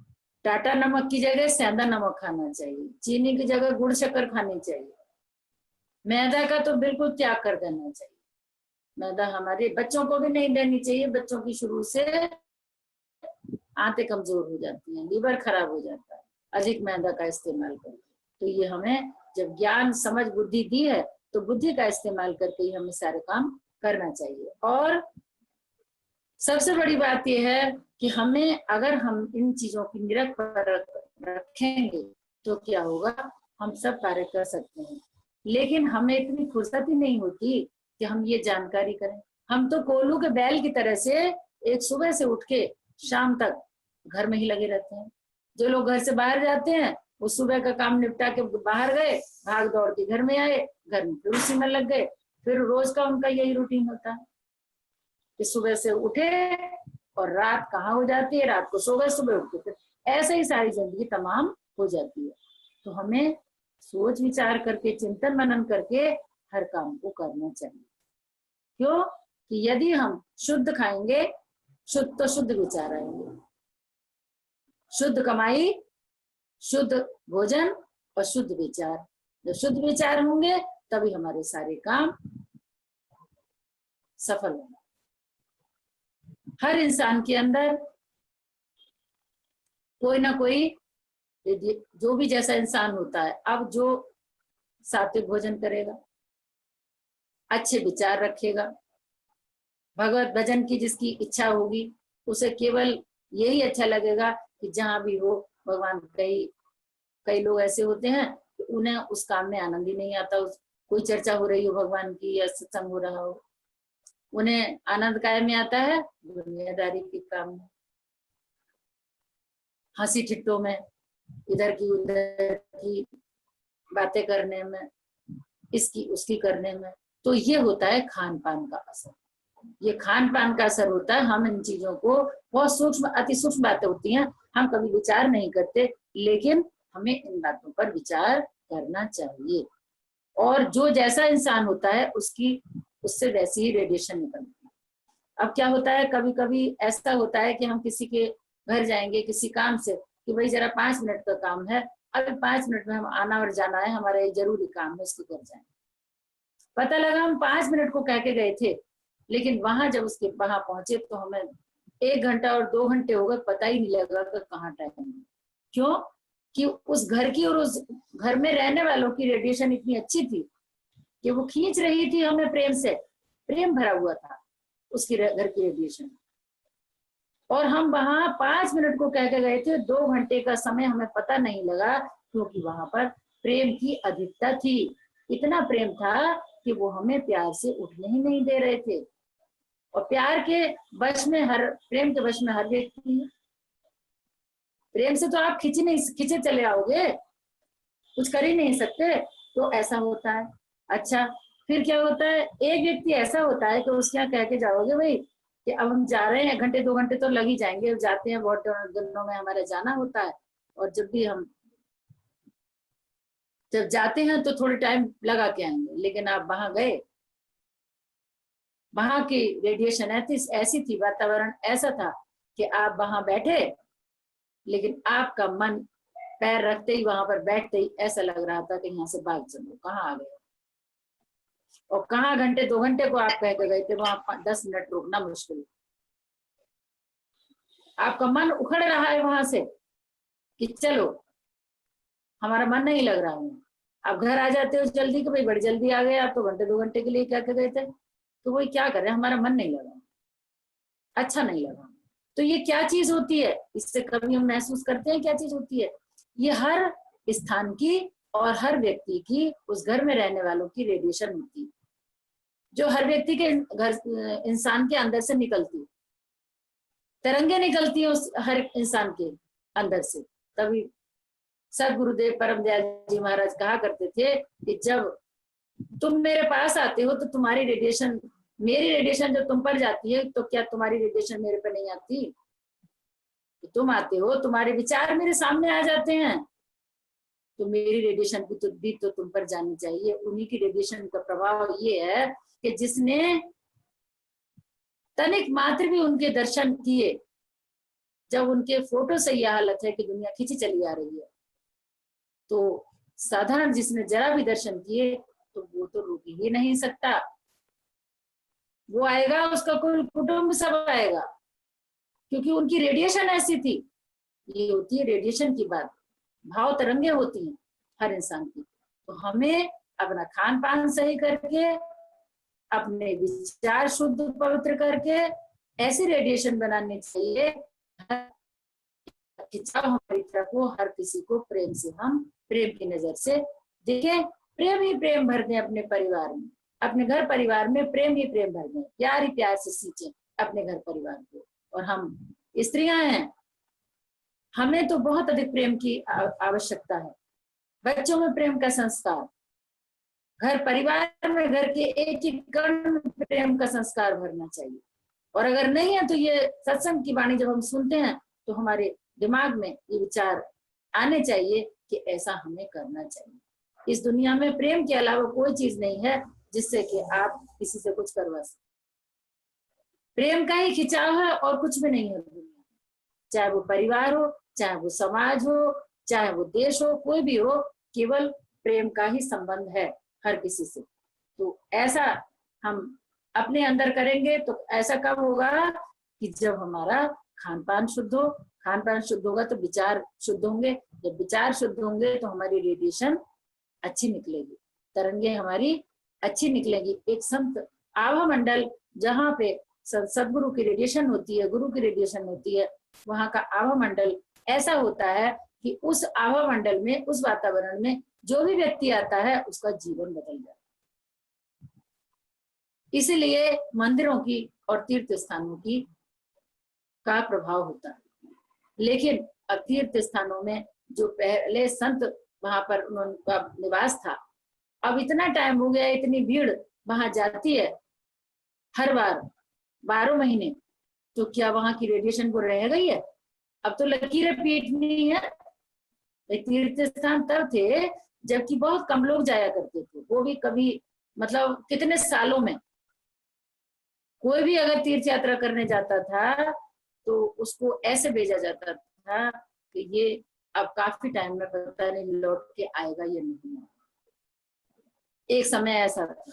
टाटा नमक की जगह सेंधा नमक खाना चाहिए, चीनी की जगह गुड़ शक्कर खानी चाहिए, मैदा का तो बिल्कुल त्याग कर देना चाहिए। मैदा हमारे बच्चों को भी नहीं देनी चाहिए, बच्चों की शुरू से आंतें कमजोर हो जाती हैं, लीवर खराब हो जाता है अधिक मैदा का इस्तेमाल करके। तो ये हमें जब ज्ञान समझ बुद्धि दी है तो बुद्धि का इस्तेमाल करके ही हमें सारे काम करना चाहिए। और सबसे बड़ी बात यह है कि हमें, अगर हम इन चीजों की निरख पर रखेंगे तो क्या होगा, हम सब कार्य कर सकते हैं। लेकिन हमें इतनी फुर्सत ही नहीं होती कि हम ये जानकारी करें। हम तो कोल्हू के बैल की तरह से एक सुबह से उठ के शाम तक घर में ही लगे रहते हैं। जो लोग घर से बाहर जाते हैं वो सुबह का काम निपटा के बाहर गए, भाग दौड़ के घर में आए, घर में फिर उसी में लग गए। फिर रोज का उनका यही रूटीन होता है कि सुबह से उठे और रात कहाँ हो जाती है, रात को सो गए, सुबह उठ के फिर ऐसे ही सारी जिंदगी तमाम हो जाती है। तो हमें सोच विचार करके, चिंतन मनन करके हर काम को करना चाहिए। क्यों? कि यदि हम शुद्ध खाएंगे, शुद्ध तो शुद्ध विचार आएंगे, शुद्ध कमाई, शुद्ध भोजन और शुद्ध विचार। जब शुद्ध विचार होंगे तभी हमारे सारे काम सफल होंगे। हर इंसान के अंदर कोई ना कोई, जो भी जैसा इंसान होता है, अब जो सात्विक भोजन करेगा, अच्छे विचार रखेगा, भगवत भजन की जिसकी इच्छा होगी, उसे केवल यही अच्छा लगेगा कि जहां भी हो भगवान। कई लोग ऐसे होते हैं कि उन्हें उस काम में आनंद ही नहीं आता। कोई चर्चा हो रही हो भगवान की या सत्संग हो रहा हो, उन्हें आनंद काय में आता है? दुनियादारी के काम में, हंसी ठिट्टों में, इधर की उधर की बातें करने में, इसकी उसकी करने में। तो ये होता है खान पान का असर। ये खान पान का असर होता है। हम इन चीजों को, बहुत सूक्ष्म, अति सूक्ष्म बातें होती हैं, हम कभी विचार नहीं करते, लेकिन हमें इन बातों पर विचार करना चाहिए। और जो जैसा इंसान होता है उससे वैसी ही रेडिएशन निकलती है। अब क्या होता है, कभी कभी ऐसा होता है कि हम किसी के घर जाएंगे किसी काम से, कि भाई जरा 5 मिनट का काम है, अभी 5 मिनट में हम आना और जाना है, हमारा ये जरूरी काम है, उसको कर जाएंगे। पता लगा हम 5 मिनट को कह के गए थे, लेकिन वहां जब उसके वहां पहुंचे तो हमें 1 घंटा और 2 घंटे हो गए, पता ही नहीं लगा कि कहाँ टाइम है। क्यों? कि उस घर की और उस घर में रहने वालों की रेडिएशन इतनी अच्छी थी कि वो खींच रही थी हमें प्रेम से, प्रेम भरा हुआ था उसकी घर की रेडिएशन। और हम वहां 5 मिनट को कह के गए थे, 2 घंटे का समय हमें पता नहीं लगा, क्योंकि वहां पर प्रेम की अधिकता थी। इतना प्रेम था कि वो हमें प्यार से उठने ही नहीं दे रहे थे। और प्यार के वश में प्रेम के वश में हर व्यक्ति है। प्रेम से तो आप खिंचे चले आओगे, कुछ कर ही नहीं सकते। तो ऐसा होता है। अच्छा, फिर क्या होता है, एक व्यक्ति ऐसा होता है कि उसके यहाँ कह के जाओगे भाई कि अब हम जा रहे हैं, 1 घंटे 2 घंटे तो लग ही जाएंगे, जाते हैं, बहुत दिनों में हमारे जाना होता है। और जब जाते हैं तो थोड़ी टाइम लगा के आएंगे, लेकिन आप वहां गए, वहां की रेडिएशन ऐसी थी, वातावरण ऐसा था कि आप वहां बैठे, लेकिन आपका मन पैर रखते ही, वहां पर बैठते ही ऐसा लग रहा था कि यहाँ से भाग चलो, कहाँ आ गए। और कहाँ घंटे 2 घंटे को आप कह के गए थे, वहां 10 मिनट रुकना मुश्किल। आपका मन उखड़ रहा है वहां से कि चलो, हमारा मन नहीं लग रहा है। आप घर आ जाते हो जल्दी, कि भाई बड़ी जल्दी आ गए आप, तो 1-2 घंटे के लिए कह के गए थे, तो वही क्या कर रहे हैं, हमारा मन नहीं लगा, अच्छा नहीं लगा। तो ये क्या चीज होती है, इससे कभी हम महसूस करते हैं क्या चीज होती है? ये हर स्थान की और हर व्यक्ति की, उस घर में रहने वालों की रेडिएशन होती है, जो हर व्यक्ति के घर, इंसान के अंदर से निकलती है। तरंगे निकलती है उस हर इंसान के अंदर से। तभी सदगुरुदेव परम दयाल जी महाराज कहा करते थे कि जब तुम मेरे पास आते हो तो तुम्हारी रेडिएशन, मेरी रेडिएशन जब तुम पर जाती है, तो क्या तुम्हारी रेडिएशन मेरे पर नहीं आती? तुम आते हो, तुम्हारे विचार मेरे सामने आ जाते हैं, तो मेरी रेडिएशन की तो भी तो तुम पर जानी चाहिए। उन्हीं की रेडिएशन का प्रभाव ये है कि जिसने तनिक मात्र भी उनके दर्शन किए, जब उनके फोटो से यह हालत है कि दुनिया खींची चली आ रही है, तो साधारण जिसने जरा भी दर्शन किए तो वो तो रुक ही नहीं सकता। वो आएगा, उसका कुल कुटुंब सब आएगा, क्योंकि उनकी रेडिएशन ऐसी थी। ये होती है रेडिएशन की बात, भाव तरंगे होती हैं हर इंसान की। तो हमें अपना खान पान सही करके, अपने विचार शुद्ध पवित्र करके ऐसी रेडिएशन बनानी चाहिए कि जब हमारी तरफ हो, हर किसी को प्रेम से हम प्रेम की नजर से देखें। प्रेम ही प्रेम भर दें अपने परिवार में, अपने घर परिवार में प्रेम ही प्रेम भर दें, प्यार ही प्यार से सींचें अपने घर परिवार को। और हम स्त्रियां हैं, हमें तो बहुत अधिक प्रेम की आवश्यकता है। बच्चों में प्रेम का संस्कार, घर परिवार में घर के एक एक कण में प्रेम का संस्कार भरना चाहिए। और अगर नहीं है तो ये सत्संग की वाणी जब हम सुनते हैं तो हमारे दिमाग में ये विचार आने चाहिए कि ऐसा हमें करना चाहिए। इस दुनिया में प्रेम के अलावा कोई चीज नहीं है जिससे कि आप किसी से कुछ करवा सकें। प्रेम का ही खिंचाव है और कुछ भी नहीं है दुनिया में। चाहे वो परिवार हो, चाहे वो समाज हो, चाहे वो देश हो, कोई भी हो, केवल प्रेम का ही संबंध है हर किसी से। तो ऐसा हम अपने अंदर करेंगे तो ऐसा कब होगा कि जब हमारा खान पान शुद्ध हो। खान पान शुद्ध होगा तो विचार शुद्ध होंगे, जब विचार शुद्ध होंगे तो हमारी रेडिएशन अच्छी निकलेगी, तरंगे हमारी अच्छी निकलेगी। एक संत आभा मंडल जहाँ पे सदगुरु की रेडिएशन होती है, गुरु की रेडिएशन होती है, वहां का आभा मंडल ऐसा होता है कि उस आभा मंडल में, उस वातावरण में जो भी व्यक्ति आता है उसका जीवन बदल जाता है। इसलिए मंदिरों की और तीर्थ स्थानों की का प्रभाव होता है। लेकिन अब तीर्थ स्थानों में जो पहले संत वहां पर उनका निवास था, अब इतना टाइम हो गया, इतनी भीड़ वहां जाती है हर बार 12 महीने, तो क्या वहां की रेडिएशन को रह गई है? अब तो लकीरें पीटनी है। तीर्थ स्थान तब थे जबकि बहुत कम लोग जाया करते थे, वो भी कभी मतलब कितने सालों में। कोई भी अगर तीर्थ यात्रा करने जाता था तो उसको ऐसे भेजा जाता था कि ये अब काफी टाइम में पता नहीं लौट के आएगा या नहीं। एक समय ऐसा था,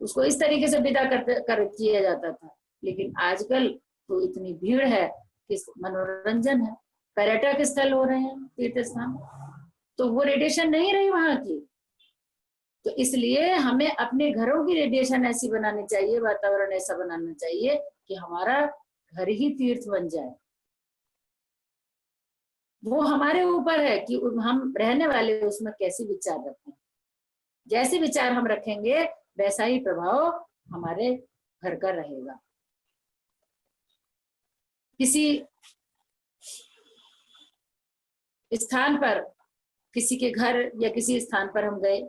उसको इस तरीके से विदा कर किया जाता था। लेकिन आजकल तो इतनी भीड़ है कि मनोरंजन है, पर्यटक स्थल हो रहे हैं तीर्थ स्थान, तो वो रेडिएशन नहीं रही वहां की। तो इसलिए हमें अपने घरों की रेडिएशन ऐसी बनानी चाहिए, वातावरण ऐसा बनाना चाहिए कि हमारा घर ही तीर्थ बन जाए। वो हमारे ऊपर है कि हम रहने वाले उसमें कैसे विचार रखें। जैसे विचार हम रखेंगे वैसा ही प्रभाव हमारे घर का रहेगा। किसी स्थान पर, किसी के घर या किसी स्थान पर हम गए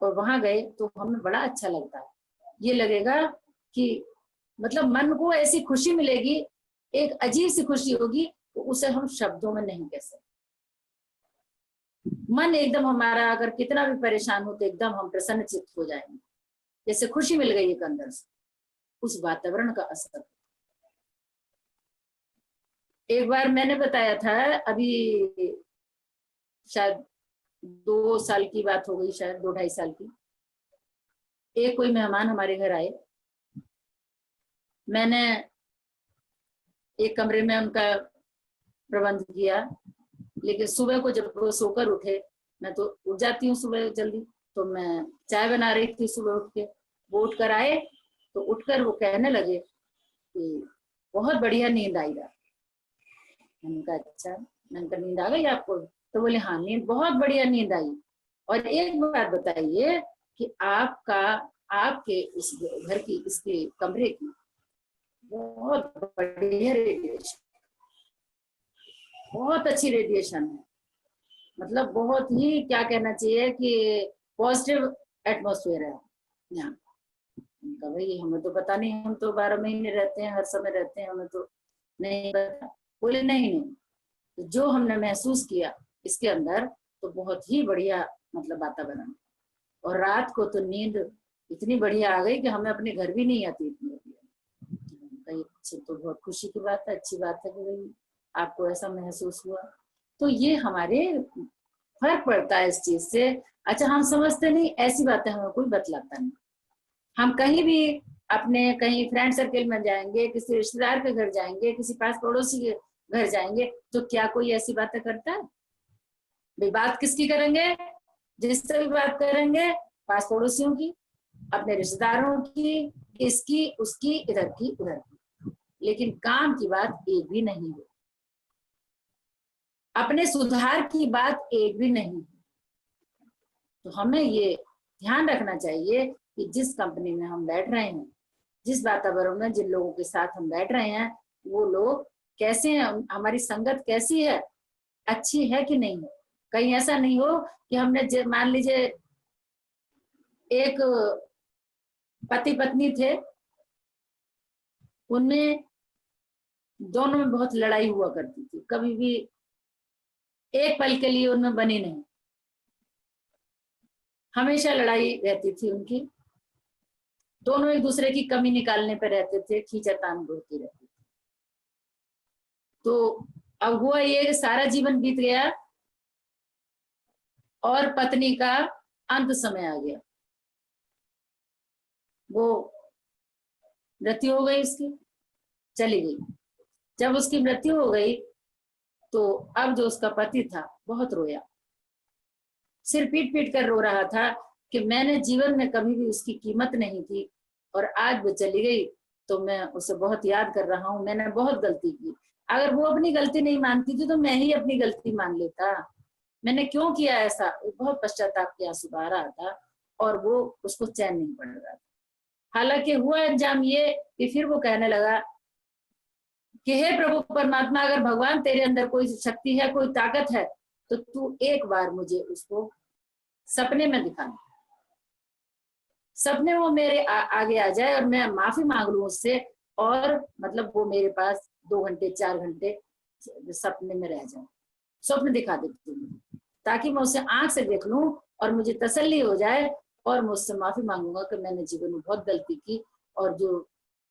और वहां गए तो हमें बड़ा अच्छा लगता है। ये लगेगा कि मतलब मन को ऐसी खुशी मिलेगी, एक अजीब सी खुशी होगी, तो उसे हम शब्दों में नहीं कह सकते। मन एकदम हमारा अगर कितना भी परेशान हो तो एकदम हम प्रसन्न चित्त हो जाएंगे, जैसे खुशी मिल गई एक अंदर से। उस वातावरण का असर। एक बार मैंने बताया था, अभी शायद 2 साल की बात हो गई, शायद 2-2.5 साल की। एक कोई मेहमान हमारे घर आए, मैंने एक कमरे में उनका प्रबंध किया। लेकिन सुबह को जब वो सोकर उठे, मैं तो उठ जाती हूँ सुबह जल्दी, तो मैं चाय बना रही थी सुबह उठ के। वो उठकर आए तो उठकर वो कहने लगे कि बहुत बढ़िया नींद आई रात। मैंने कहा अच्छा, मैंने कहा नींद आ गई आपको? तो बोले हाँ, नींद बहुत बढ़िया नींद आई। और एक बात बताइए कि आपके इस घर की, इसके कमरे की बहुत बढ़िया रेडिएशन, बहुत अच्छी रेडिएशन है, मतलब बहुत ही क्या कहना चाहिए कि पॉजिटिव एटमॉस्फेयर है यहाँ। भाई हमें तो पता नहीं, हम तो 12 महीने रहते हैं, हर समय रहते हैं, हमें तो नहीं पता। बोले नहीं, तो जो हमने महसूस किया इसके अंदर, तो तो बहुत ही बढ़िया मतलब वातावरण, और रात को तो नींद इतनी बढ़िया आ गई कि हमें अपने घर भी नहीं आती इतनी बढ़िया। तो बहुत खुशी की बात है, अच्छी बात है कि भाई आपको ऐसा महसूस हुआ। तो ये हमारे फर्क पड़ता है इस चीज से। अच्छा, हम समझते नहीं, ऐसी बातें हमें कोई बतलाता नहीं। हम कहीं भी अपने कहीं फ्रेंड सर्कल में जाएंगे, किसी रिश्तेदार के घर जाएंगे, किसी पास पड़ोसी के घर जाएंगे, तो क्या कोई ऐसी बातें करता है? भाई बात किसकी करेंगे? जिससे भी बात करेंगे पास पड़ोसियों की, अपने रिश्तेदारों की, इसकी उसकी, इधर की उधर की, लेकिन काम की बात एक भी नहीं है, अपने सुधार की बात एक भी नहीं। तो हमें ये ध्यान रखना चाहिए कि जिस कंपनी में हम बैठ रहे हैं, जिस वातावरण में जिन लोगों के साथ हम बैठ रहे हैं, वो लोग कैसे हैं, हमारी संगत कैसी है, अच्छी है कि नहीं है। कहीं ऐसा नहीं हो कि हमने मान लीजिए एक पति पत्नी थे, उनमें दोनों में बहुत लड़ाई हुआ करती थी, कभी भी एक पल के लिए उनमें बनी नहीं, हमेशा लड़ाई रहती थी उनकी, दोनों एक दूसरे की कमी निकालने पर रहते थे, खींचातान होती रहती थी। तो अब हुआ ये, सारा जीवन बीत गया और पत्नी का अंत समय आ गया, वो मृत्यु हो गई, उसकी चली गई। जब उसकी मृत्यु हो गई तो अब जो उसका पति था बहुत रोया, सिर पीट पीट कर रो रहा था कि मैंने जीवन में कभी भी उसकी कीमत नहीं की, और आज वो चली गई तो मैं उसे बहुत याद कर रहा हूँ, मैंने बहुत गलती की। अगर वो अपनी गलती नहीं मानती थी तो मैं ही अपनी गलती मान लेता, मैंने क्यों किया ऐसा। बहुत पश्चाताप के आंसू बहा रहा था और वो उसको चैन नहीं पड़ रहा था। हालांकि हुआ अंजाम ये कि फिर वो कहने लगा कि हे प्रभु परमात्मा, अगर भगवान तेरे अंदर कोई शक्ति है, कोई ताकत है, तो तू एक बार मुझे उसको सपने में दिखा, सपने वो मेरे आगे आ जाए और मैं माफी मांग लूं उससे, और मतलब वो मेरे पास 2 घंटे 4 घंटे सपने में रह जाए, स्वप्न दिखा देती हूँ, ताकि मैं उसे आंख से देख लूं और मुझे तसल्ली हो जाए, और मैं उससे माफी मांगूंगा कि मैंने जीवन में बहुत गलती की, और जो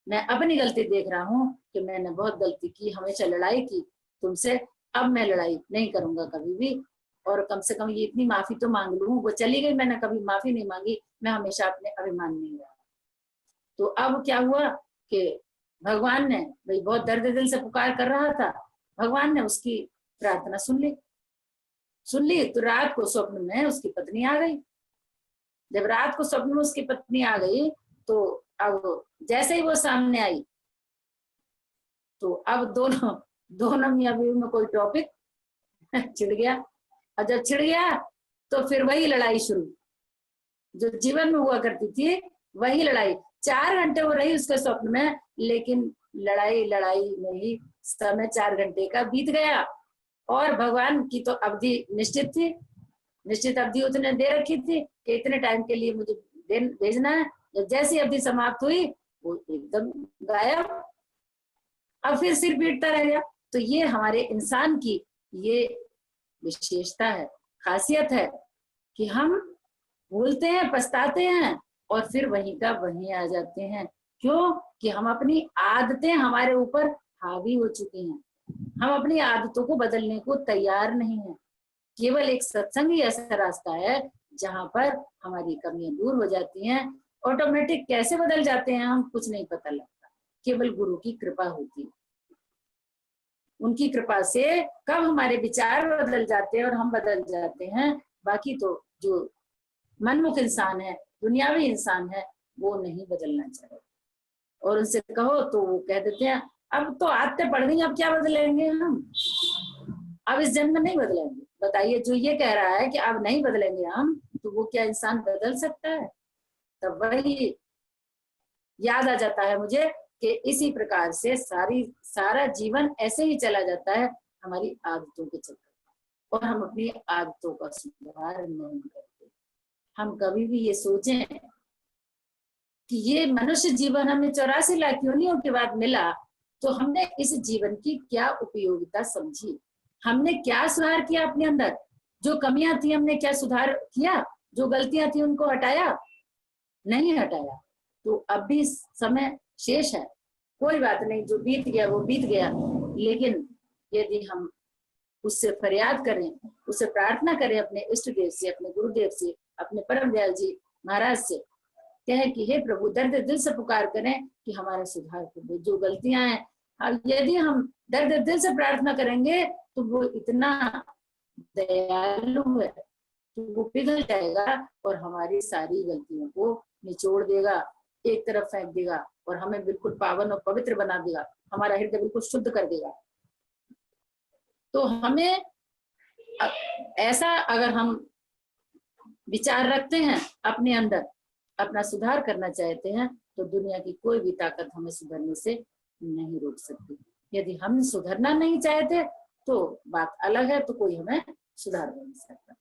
मैं अपनी गलती देख रहा हूँ कि मैंने बहुत गलती की, हमेशा लड़ाई की तुमसे, अब मैं लड़ाई नहीं करूंगा कभी भी, और कम से कम ये इतनी माफी तो मांग लूं। वो चली गई, मैंने कभी माफी नहीं मांगी, मैं हमेशा अपने अभिमान में रहा। तो अब क्या हुआ कि भगवान ने, भाई बहुत दर्द दिल से पुकार कर रहा था, भगवान ने उसकी प्रार्थना सुन ली। तो रात को स्वप्न में उसकी पत्नी आ गई। जब रात को स्वप्न में उसकी पत्नी आ गई तो अब जैसे ही वो सामने आई तो अब दोनों मियां बीवी में कोई टॉपिक छिड़ गया, और जब छिड़ गया तो फिर वही लड़ाई शुरू जो जीवन में हुआ करती थी, वही लड़ाई। 4 घंटे वो रही उसके स्वप्न में, लेकिन लड़ाई में ही समय 4 घंटे का बीत गया, और भगवान की तो अवधि निश्चित थी, निश्चित अवधि उसने दे रखी थी कि इतने टाइम के लिए मुझे भेजना है। जैसी अवधि समाप्त हुई वो एकदम गायब, अब फिर सिर पीटता रह गया। तो ये हमारे इंसान की ये विशेषता है, खासियत है कि हम भूलते हैं, पछताते हैं, और फिर वहीं का वहीं आ जाते हैं। क्यों? कि हम अपनी आदतें हमारे ऊपर हावी हो चुकी हैं, हम अपनी आदतों को बदलने को तैयार नहीं है। केवल एक सत्संग ही ऐसा रास्ता है जहां पर हमारी कमियां दूर हो जाती हैं। ऑटोमेटिक कैसे बदल जाते हैं हम कुछ नहीं पता लगता, केवल गुरु की कृपा होती है। उनकी कृपा से कब हमारे विचार बदल जाते हैं और हम बदल जाते हैं। बाकी तो जो मनमुख इंसान है, दुनियावी इंसान है, वो नहीं बदलना चाहे, और उनसे कहो तो वो कह देते हैं अब तो आदतें पड़ गई, अब क्या बदलेंगे हम, अब इस जन्म में नहीं बदलेंगे। बताइए, जो ये कह रहा है कि अब नहीं बदलेंगे हम, तो वो क्या इंसान बदल सकता है? तब वही याद आ जाता है मुझे कि इसी प्रकार से सारा जीवन ऐसे ही चला जाता है हमारी आदतों के चक्कर, और हम अपनी आदतों का सुधार नहीं करते। हम कभी भी ये सोचें कि ये मनुष्य जीवन हमें 84 लाख योनियों के बाद मिला, तो हमने इस जीवन की क्या उपयोगिता समझी, हमने क्या सुधार किया अपने अंदर। जो कमियां थी हमने क्या सुधार किया? जो गलतियां थी उनको हटाया? नहीं हटाया। तो अब भी समय शेष है, कोई बात नहीं, जो बीत गया वो बीत गया। लेकिन यदि हम उससे फरियाद करें, उससे प्रार्थना करें, अपने इष्ट देव से, अपने गुरुदेव से, अपने परम दयाल जी महाराज से कहें कि हे प्रभु, दर्द दिल से पुकार करें कि हमारा सुधार कर दो, जो गलतियां हैं। अब यदि हम दर्द दिल से प्रार्थना करेंगे तो वो इतना दयालु है तो वो पिघल जाएगा और हमारी सारी गलतियों को निचोड़ देगा, एक तरफ फेंक देगा और हमें बिल्कुल पावन और पवित्र बना देगा, हमारा हृदय बिल्कुल शुद्ध कर देगा। तो हमें ऐसा अगर हम विचार रखते हैं, अपने अंदर अपना सुधार करना चाहते हैं, तो दुनिया की कोई भी ताकत हमें सुधरने से नहीं रोक सकती। यदि हम सुधरना नहीं चाहते तो बात अलग है, तो कोई हमें सुधार नहीं सकता।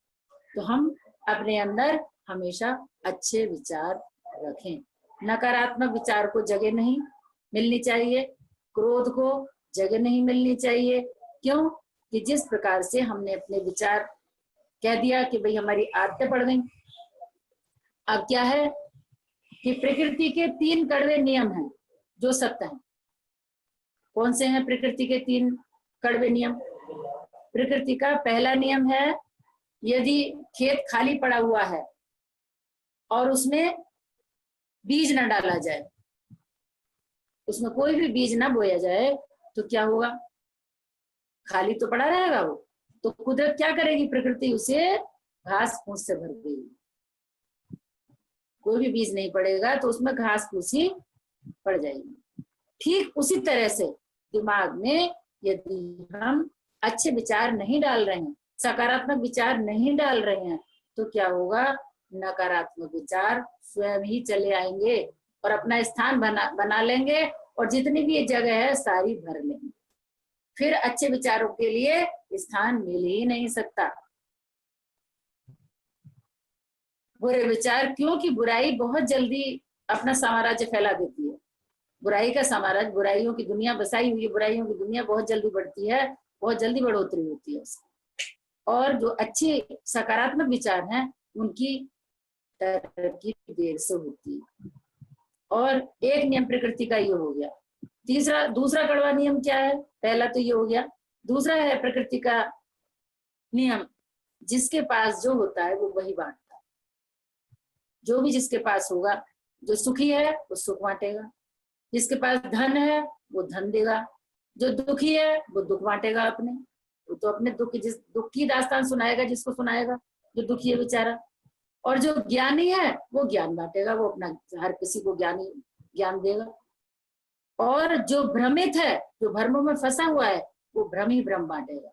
तो हम अपने अंदर हमेशा अच्छे विचार रखें, नकारात्मक विचार को जगह नहीं मिलनी चाहिए, क्रोध को जगह नहीं मिलनी चाहिए। क्यों? कि जिस प्रकार से हमने अपने विचार कह दिया कि भाई हमारी आदतें पड़ गई। अब क्या है कि प्रकृति के 3 कड़वे नियम हैं जो सत्य हैं। कौन से हैं प्रकृति के 3 कड़वे नियम? प्रकृति का पहला नियम है, यदि खेत खाली पड़ा हुआ है और उसमें बीज न डाला जाए, उसमें कोई भी बीज ना बोया जाए, तो क्या होगा? खाली तो पड़ा रहेगा वो। तो कुदरत क्या करेगी? प्रकृति उसे घास फूस से भर देगी। कोई भी बीज नहीं पड़ेगा तो उसमें घास फूस ही पड़ जाएगी। ठीक उसी तरह से दिमाग में यदि हम अच्छे विचार नहीं डाल रहे हैं, सकारात्मक विचार नहीं डाल रहे हैं, तो क्या होगा? नकारात्मक विचार स्वयं ही चले आएंगे और अपना स्थान बना लेंगे और जितनी भी ये जगह है सारी भर लेंगे। फिर अच्छे विचारों के लिए स्थान मिल ही नहीं सकता। बुरे विचार, क्योंकि बुराई बहुत जल्दी अपना साम्राज्य फैला देती है। बुराई का साम्राज्य, बुराइयों की दुनिया बसाई हुई है, बुराइयों की दुनिया बहुत जल्दी बढ़ती है, बहुत जल्दी बढ़ोतरी होती है उसकी। और जो अच्छे सकारात्मक विचार हैं उनकी तरक्की देर से होती है। और एक नियम प्रकृति का ये हो गया। दूसरा कड़वा नियम क्या है? पहला तो ये हो गया। दूसरा है प्रकृति का नियम, जिसके पास जो होता है वो वही बांटता है। जो भी जिसके पास होगा, जो सुखी है वो सुख बांटेगा, जिसके पास धन है वो धन देगा, जो दुखी है वो दुख बांटेगा अपने। वो तो अपने दुख की दास्तान सुनाएगा जिसको सुनाएगा, जो दुखी है बेचारा। और जो ज्ञानी है वो ज्ञान बांटेगा, वो अपना हर किसी को ज्ञान देगा। और जो भ्रमित है, जो भ्रमों में फंसा हुआ है, वो भ्रम ही भ्रम बांटेगा।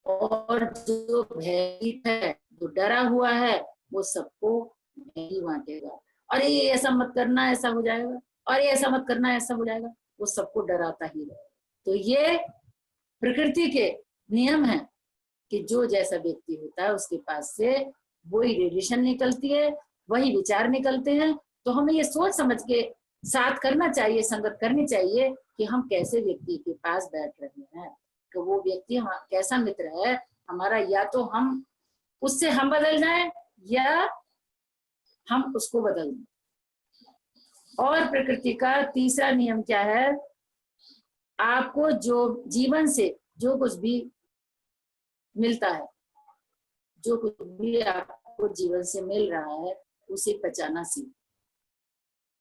और जो भयभीत है, जो डरा हुआ है, वो सबको नहीं बांटेगा। और ये ऐसा मत करना ऐसा हो जाएगा, और ये ऐसा मत करना ऐसा हो जाएगा, वो सबको डराता ही रहे। तो ये प्रकृति के नियम है कि जो जैसा व्यक्ति होता है उसके पास से वही रेडिएशन निकलती है, वही विचार निकलते हैं। तो हमें ये सोच समझ के साथ करना चाहिए, संगत करनी चाहिए कि हम कैसे व्यक्ति के पास बैठ रहे हैं, कि वो व्यक्ति कैसा मित्र है हमारा। या तो हम उससे हम बदल जाएं या हम उसको बदल दें। और प्रकृति का तीसरा नियम क्या है? आपको जो जीवन से जो कुछ भी मिलता है, जो कुछ भी आपको जीवन से मिल रहा है, उसे पचाना सीख,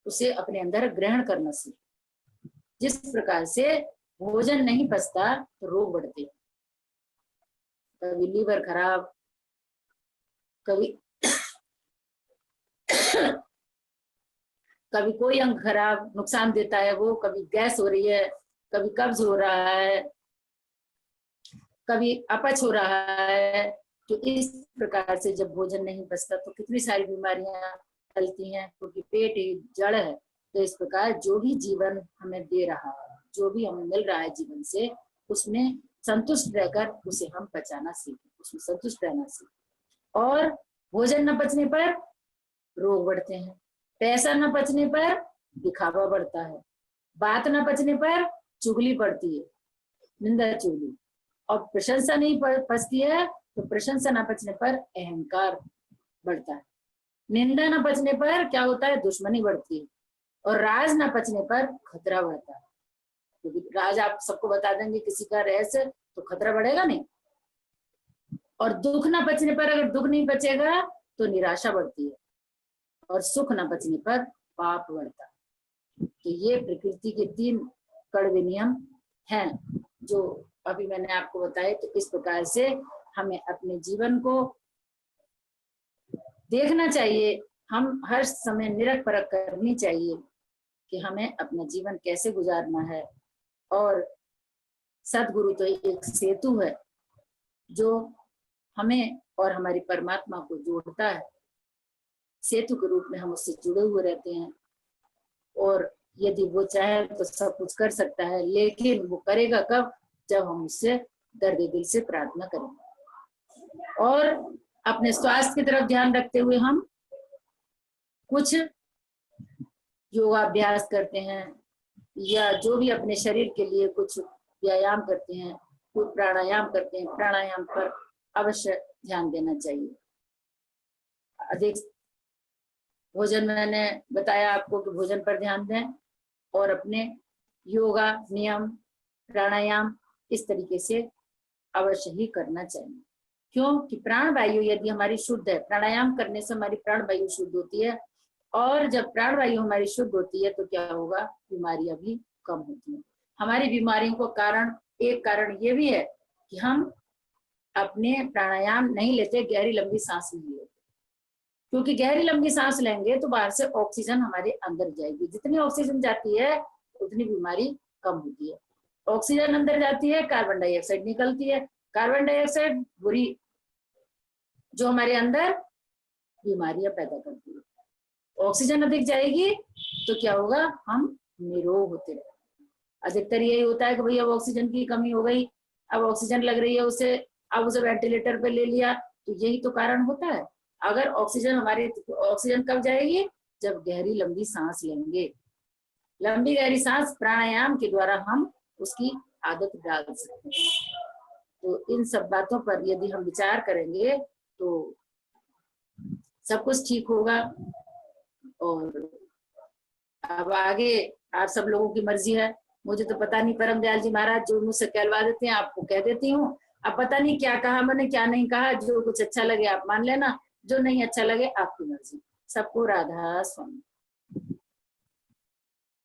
उसे अपने अंदर ग्रहण करना सीख। जिस प्रकार से भोजन नहीं पचता तो रोग बढ़ते हैं, कभी लीवर खराब, कभी कभी कोई अंग खराब नुकसान देता है वो, कभी गैस हो रही है, कभी कब्ज हो रहा है, कभी अपच हो रहा है। तो इस प्रकार से जब भोजन नहीं पचता तो कितनी सारी बीमारियां फैलती हैं, क्योंकि पेट ही जड़ है। तो इस प्रकार जो भी जीवन हमें दे रहा है, जो भी हमें मिल रहा है जीवन से, उसमें संतुष्ट रहकर उसे हम पचाना सीखें, उसमें संतुष्ट रहना सीखें। और भोजन न पचने पर रोग बढ़ते हैं, पैसा न पचने पर दिखावा बढ़ता है, बात न पचने पर चुगली बढ़ती है, निंदा चुगली। और प्रशंसा नहीं पचती है तो प्रशंसा ना पचने पर अहंकार बढ़ता है, निंदा ना पचने पर क्या होता है, दुश्मनी बढ़ती है, और राज ना पचने पर खतरा बढ़ता है। क्योंकि राज आप सबको बता देंगे किसी का रहस्य तो खतरा बढ़ेगा नहीं, और दुख ना पचने पर, अगर दुख नहीं पचेगा तो निराशा बढ़ती है, और सुख ना पचने पर पाप बढ़ता है। तो ये प्रकृति के 3 कड़वे नियम हैं जो अभी मैंने आपको बताए। तो इस प्रकार से हमें अपने जीवन को देखना चाहिए, हम हर समय निरख परख करनी चाहिए कि हमें अपना जीवन कैसे गुजारना है। और सदगुरु तो एक सेतु है जो हमें और हमारी परमात्मा को जोड़ता है, सेतु के रूप में हम उससे जुड़े हुए रहते हैं। और यदि वो चाहे तो सब कुछ कर सकता है, लेकिन वो करेगा कब, जब हम उससे दर्द दिल से प्रार्थना करेंगे। और अपने स्वास्थ्य की तरफ ध्यान रखते हुए हम कुछ योगाभ्यास करते हैं, या जो भी अपने शरीर के लिए कुछ व्यायाम करते हैं, कुछ प्राणायाम करते हैं, प्राणायाम पर अवश्य ध्यान देना चाहिए। अधिक भोजन, मैंने बताया आपको कि भोजन पर ध्यान दें, और अपने योगा नियम प्राणायाम इस तरीके से अवश्य ही करना चाहिए। क्योंकि प्राण वायु यदि हमारी शुद्ध है, प्राणायाम करने से हमारी प्राण वायु शुद्ध होती है, और जब प्राण वायु हमारी शुद्ध होती है तो क्या होगा, बीमारियां भी कम होती हैं। हमारी बीमारियों को कारण, एक कारण ये भी है कि हम अपने प्राणायाम नहीं लेते, गहरी लंबी सांस नहीं लेते। क्योंकि गहरी लंबी सांस लेंगे तो बाहर से ऑक्सीजन हमारे अंदर जाएगी, जितनी ऑक्सीजन जाती है उतनी बीमारी कम होती है। ऑक्सीजन अंदर जाती है, कार्बन डाइऑक्साइड निकलती है, कार्बन डाइऑक्साइड बुरी जो हमारे अंदर बीमारियां पैदा करती है। ऑक्सीजन अधिक जाएगी तो क्या होगा, हम निरोग होते रहेंगे। अधिकतर यही होता है कि भैया अब ऑक्सीजन की कमी हो गई, अब ऑक्सीजन लग रही है उसे, अब उसे वेंटिलेटर पे ले लिया, तो यही तो कारण होता है। अगर ऑक्सीजन कब जाएगी, जब गहरी लंबी सांस लेंगे। लंबी गहरी सांस प्राणायाम के द्वारा हम उसकी आदत डाल सकते हैं। तो इन सब बातों पर यदि हम विचार करेंगे तो सब कुछ ठीक होगा। और अब आगे आप सब लोगों की मर्जी है, मुझे तो पता नहीं, परम दयाल जी महाराज जो मुझसे कहलवा देते हैं आपको कह देती हूँ। अब पता नहीं क्या कहा मैंने, क्या नहीं कहा, जो कुछ अच्छा लगे आप मान लेना, जो नहीं अच्छा लगे आपकी मर्जी। सबको राधा स्वामी।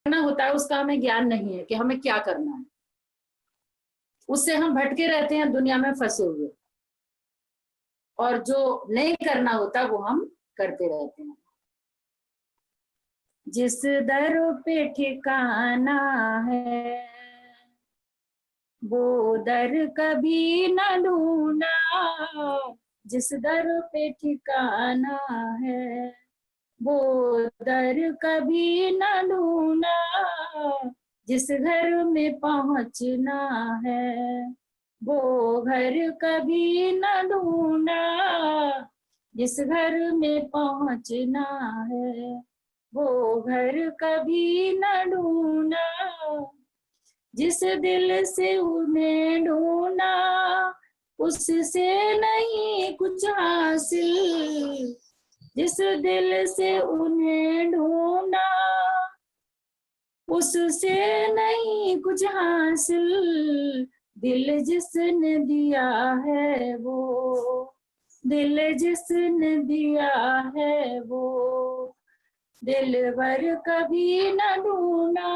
करना होता है उसका हमें ज्ञान नहीं है कि हमें क्या करना है, उससे हम भटके रहते हैं, दुनिया में फंसे हुए, और जो नहीं करना होता वो हम करते रहते हैं। जिस दर पे ठिकाना है वो दर कभी न ढूंढा, जिस दर पे ठिकाना है वो दर कभी न ढूंढा, जिस घर में पहुंचना है वो घर कभी न ढूंढा, जिस घर में पहुंचना है वो घर कभी न ढूंढा, जिस दिल से उन्हें ढूंढा उससे नहीं कुछ हासिल, जिस दिल से उन्हें ढूंढा उससे नहीं कुछ हासिल, दिल जिसने दिया है वो, दिल जिसने दिया है वो दिलबर कभी न ढूंढा,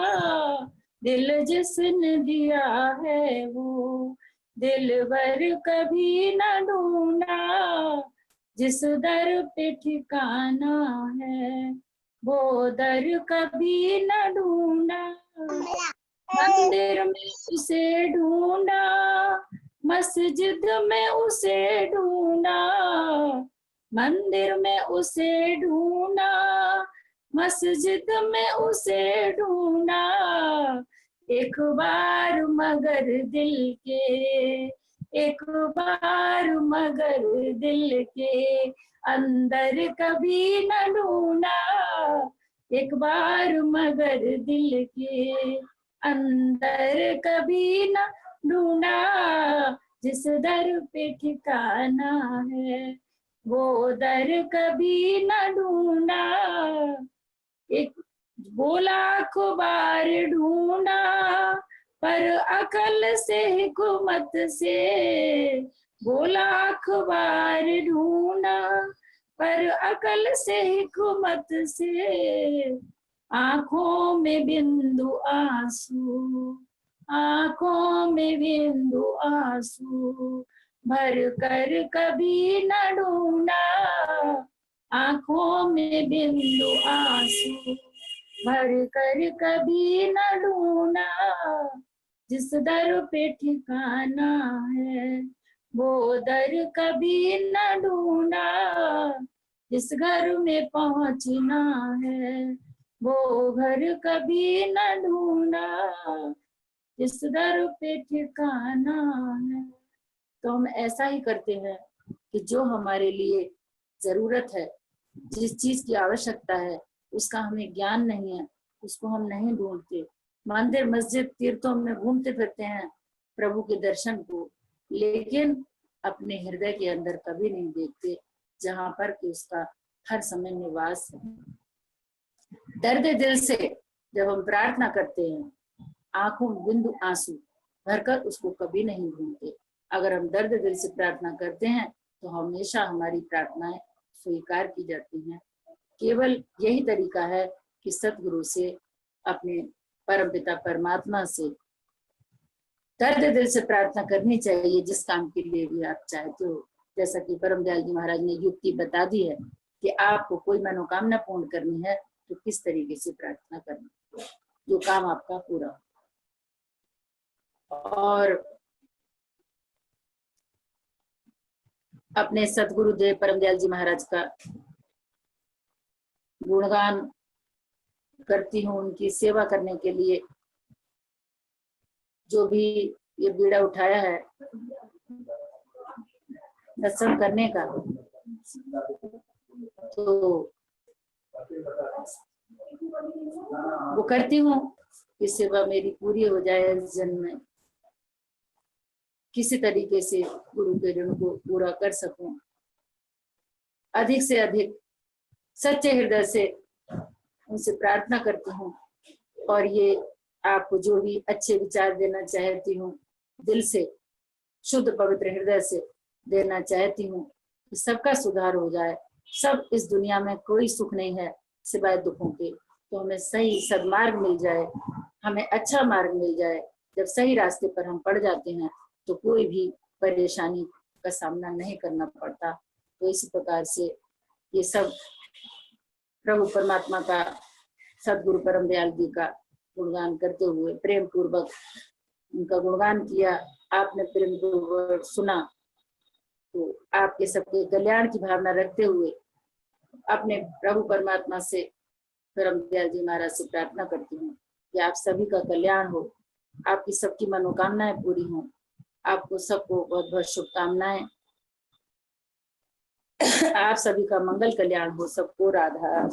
दिल जिसने दिया है वो दिलबर कभी न ढूंढा, जिस दर पे ठिकाना है वो दर कभी न ढूंढा, मंदिर में उसे ढूंढा, मस्जिद में उसे ढूंढा, मंदिर में उसे ढूंढा, मस्जिद में उसे ढूंढा, एक बार मगर दिल के, एक बार मगर दिल के अंदर कभी न ढूंढा, एक बार मगर दिल के अंदर कभी न ढूंढा, जिस दर पे ठिकाना है, वो दर कभी न ढूंढा। एक बोला को बार ढूंढा, पर अकल से हिकमत से, बोला अखबार ढूंढा, पर अकल से हिकमत से, आंखों में बिंदु आंसू, आंखों में बिंदु आंसू, भर कर कभी न ढूंढा। आंखों में बिंदु आंसू, भर कर कभी न ढूंढा। जिस दर पे ठिकाना है, वो दर कभी न ढूंढा। जिस घर में पहुंचना है, वो घर कभी न ढूंढा। जिस दर पे ठिकाना है। तो हम ऐसा ही करते हैं कि जो हमारे लिए जरूरत है, जिस चीज की आवश्यकता है, उसका हमें ज्ञान नहीं है, उसको हम नहीं ढूंढते। मंदिर मस्जिद तीर्थों में घूमते फिरते हैं प्रभु के दर्शन को, लेकिन अपने हृदय के अंदर कभी नहीं देखते, जहां पर कि उसका हर समय निवास है। दर्द दिल से जब हम प्रार्थना करते हैं, आंखों में बिंदु आंसू भरकर उसको कभी नहीं ढूंढते। अगर हम दर्द दिल से प्रार्थना करते हैं तो हमेशा हमारी प्रार्थनाएं स्वीकार की जाती हैं। केवल यही तरीका है कि सतगुरु से, अपने परमपिता परमात्मा से दर्द दिल से प्रार्थना करनी चाहिए, जिस काम के लिए भी आप चाहते हो। जैसा कि परम दयाल जी महाराज ने युक्ति बता दी है कि आपको कोई मनोकामना पूर्ण करनी है तो किस तरीके से प्रार्थना करनी, जो काम आपका पूरा हो। और अपने सतगुरुदेव परम दयाल जी महाराज का गुणगान करती हूँ, उनकी सेवा करने के लिए जो भी ये बीड़ा उठाया है दर्शन करने का, तो वो करती हूँ कि सेवा मेरी पूरी हो जाए इस जन्म में, किसी तरीके से गुरु के ऋण को पूरा कर सकूं। अधिक से अधिक सच्चे हृदय से उनसे प्रार्थना करती हूँ। और ये आपको जो भी अच्छे विचार देना चाहती हूँ, दिल से शुद्ध पवित्र हृदय से देना चाहती हूँ कि सबका सुधार हो जाए। सब इस दुनिया में कोई सुख नहीं है सिवाय दुखों के, तो हमें सही सदमार्ग मिल जाए, हमें अच्छा मार्ग मिल जाए। जब सही रास्ते पर हम पड़ जाते हैं तो कोई भी परेशानी का सामना नहीं करना पड़ता। तो इसी प्रकार से ये सब प्रभु परमात्मा का, सदगुरु परम दयाल जी का गुणगान करते हुए प्रेम पूर्वक उनका गुणगान किया। आपने प्रेम पूर्वक सुना, तो आपके सबके कल्याण की भावना रखते हुए अपने प्रभु परमात्मा से, परम दयाल जी महाराज से प्रार्थना करती हूँ कि आप सभी का कल्याण हो, आपकी सबकी मनोकामनाएं पूरी हों। आपको सबको बहुत बहुत शुभकामनाएं। आप सभी का मंगल कल्याण हो। सबको राधा।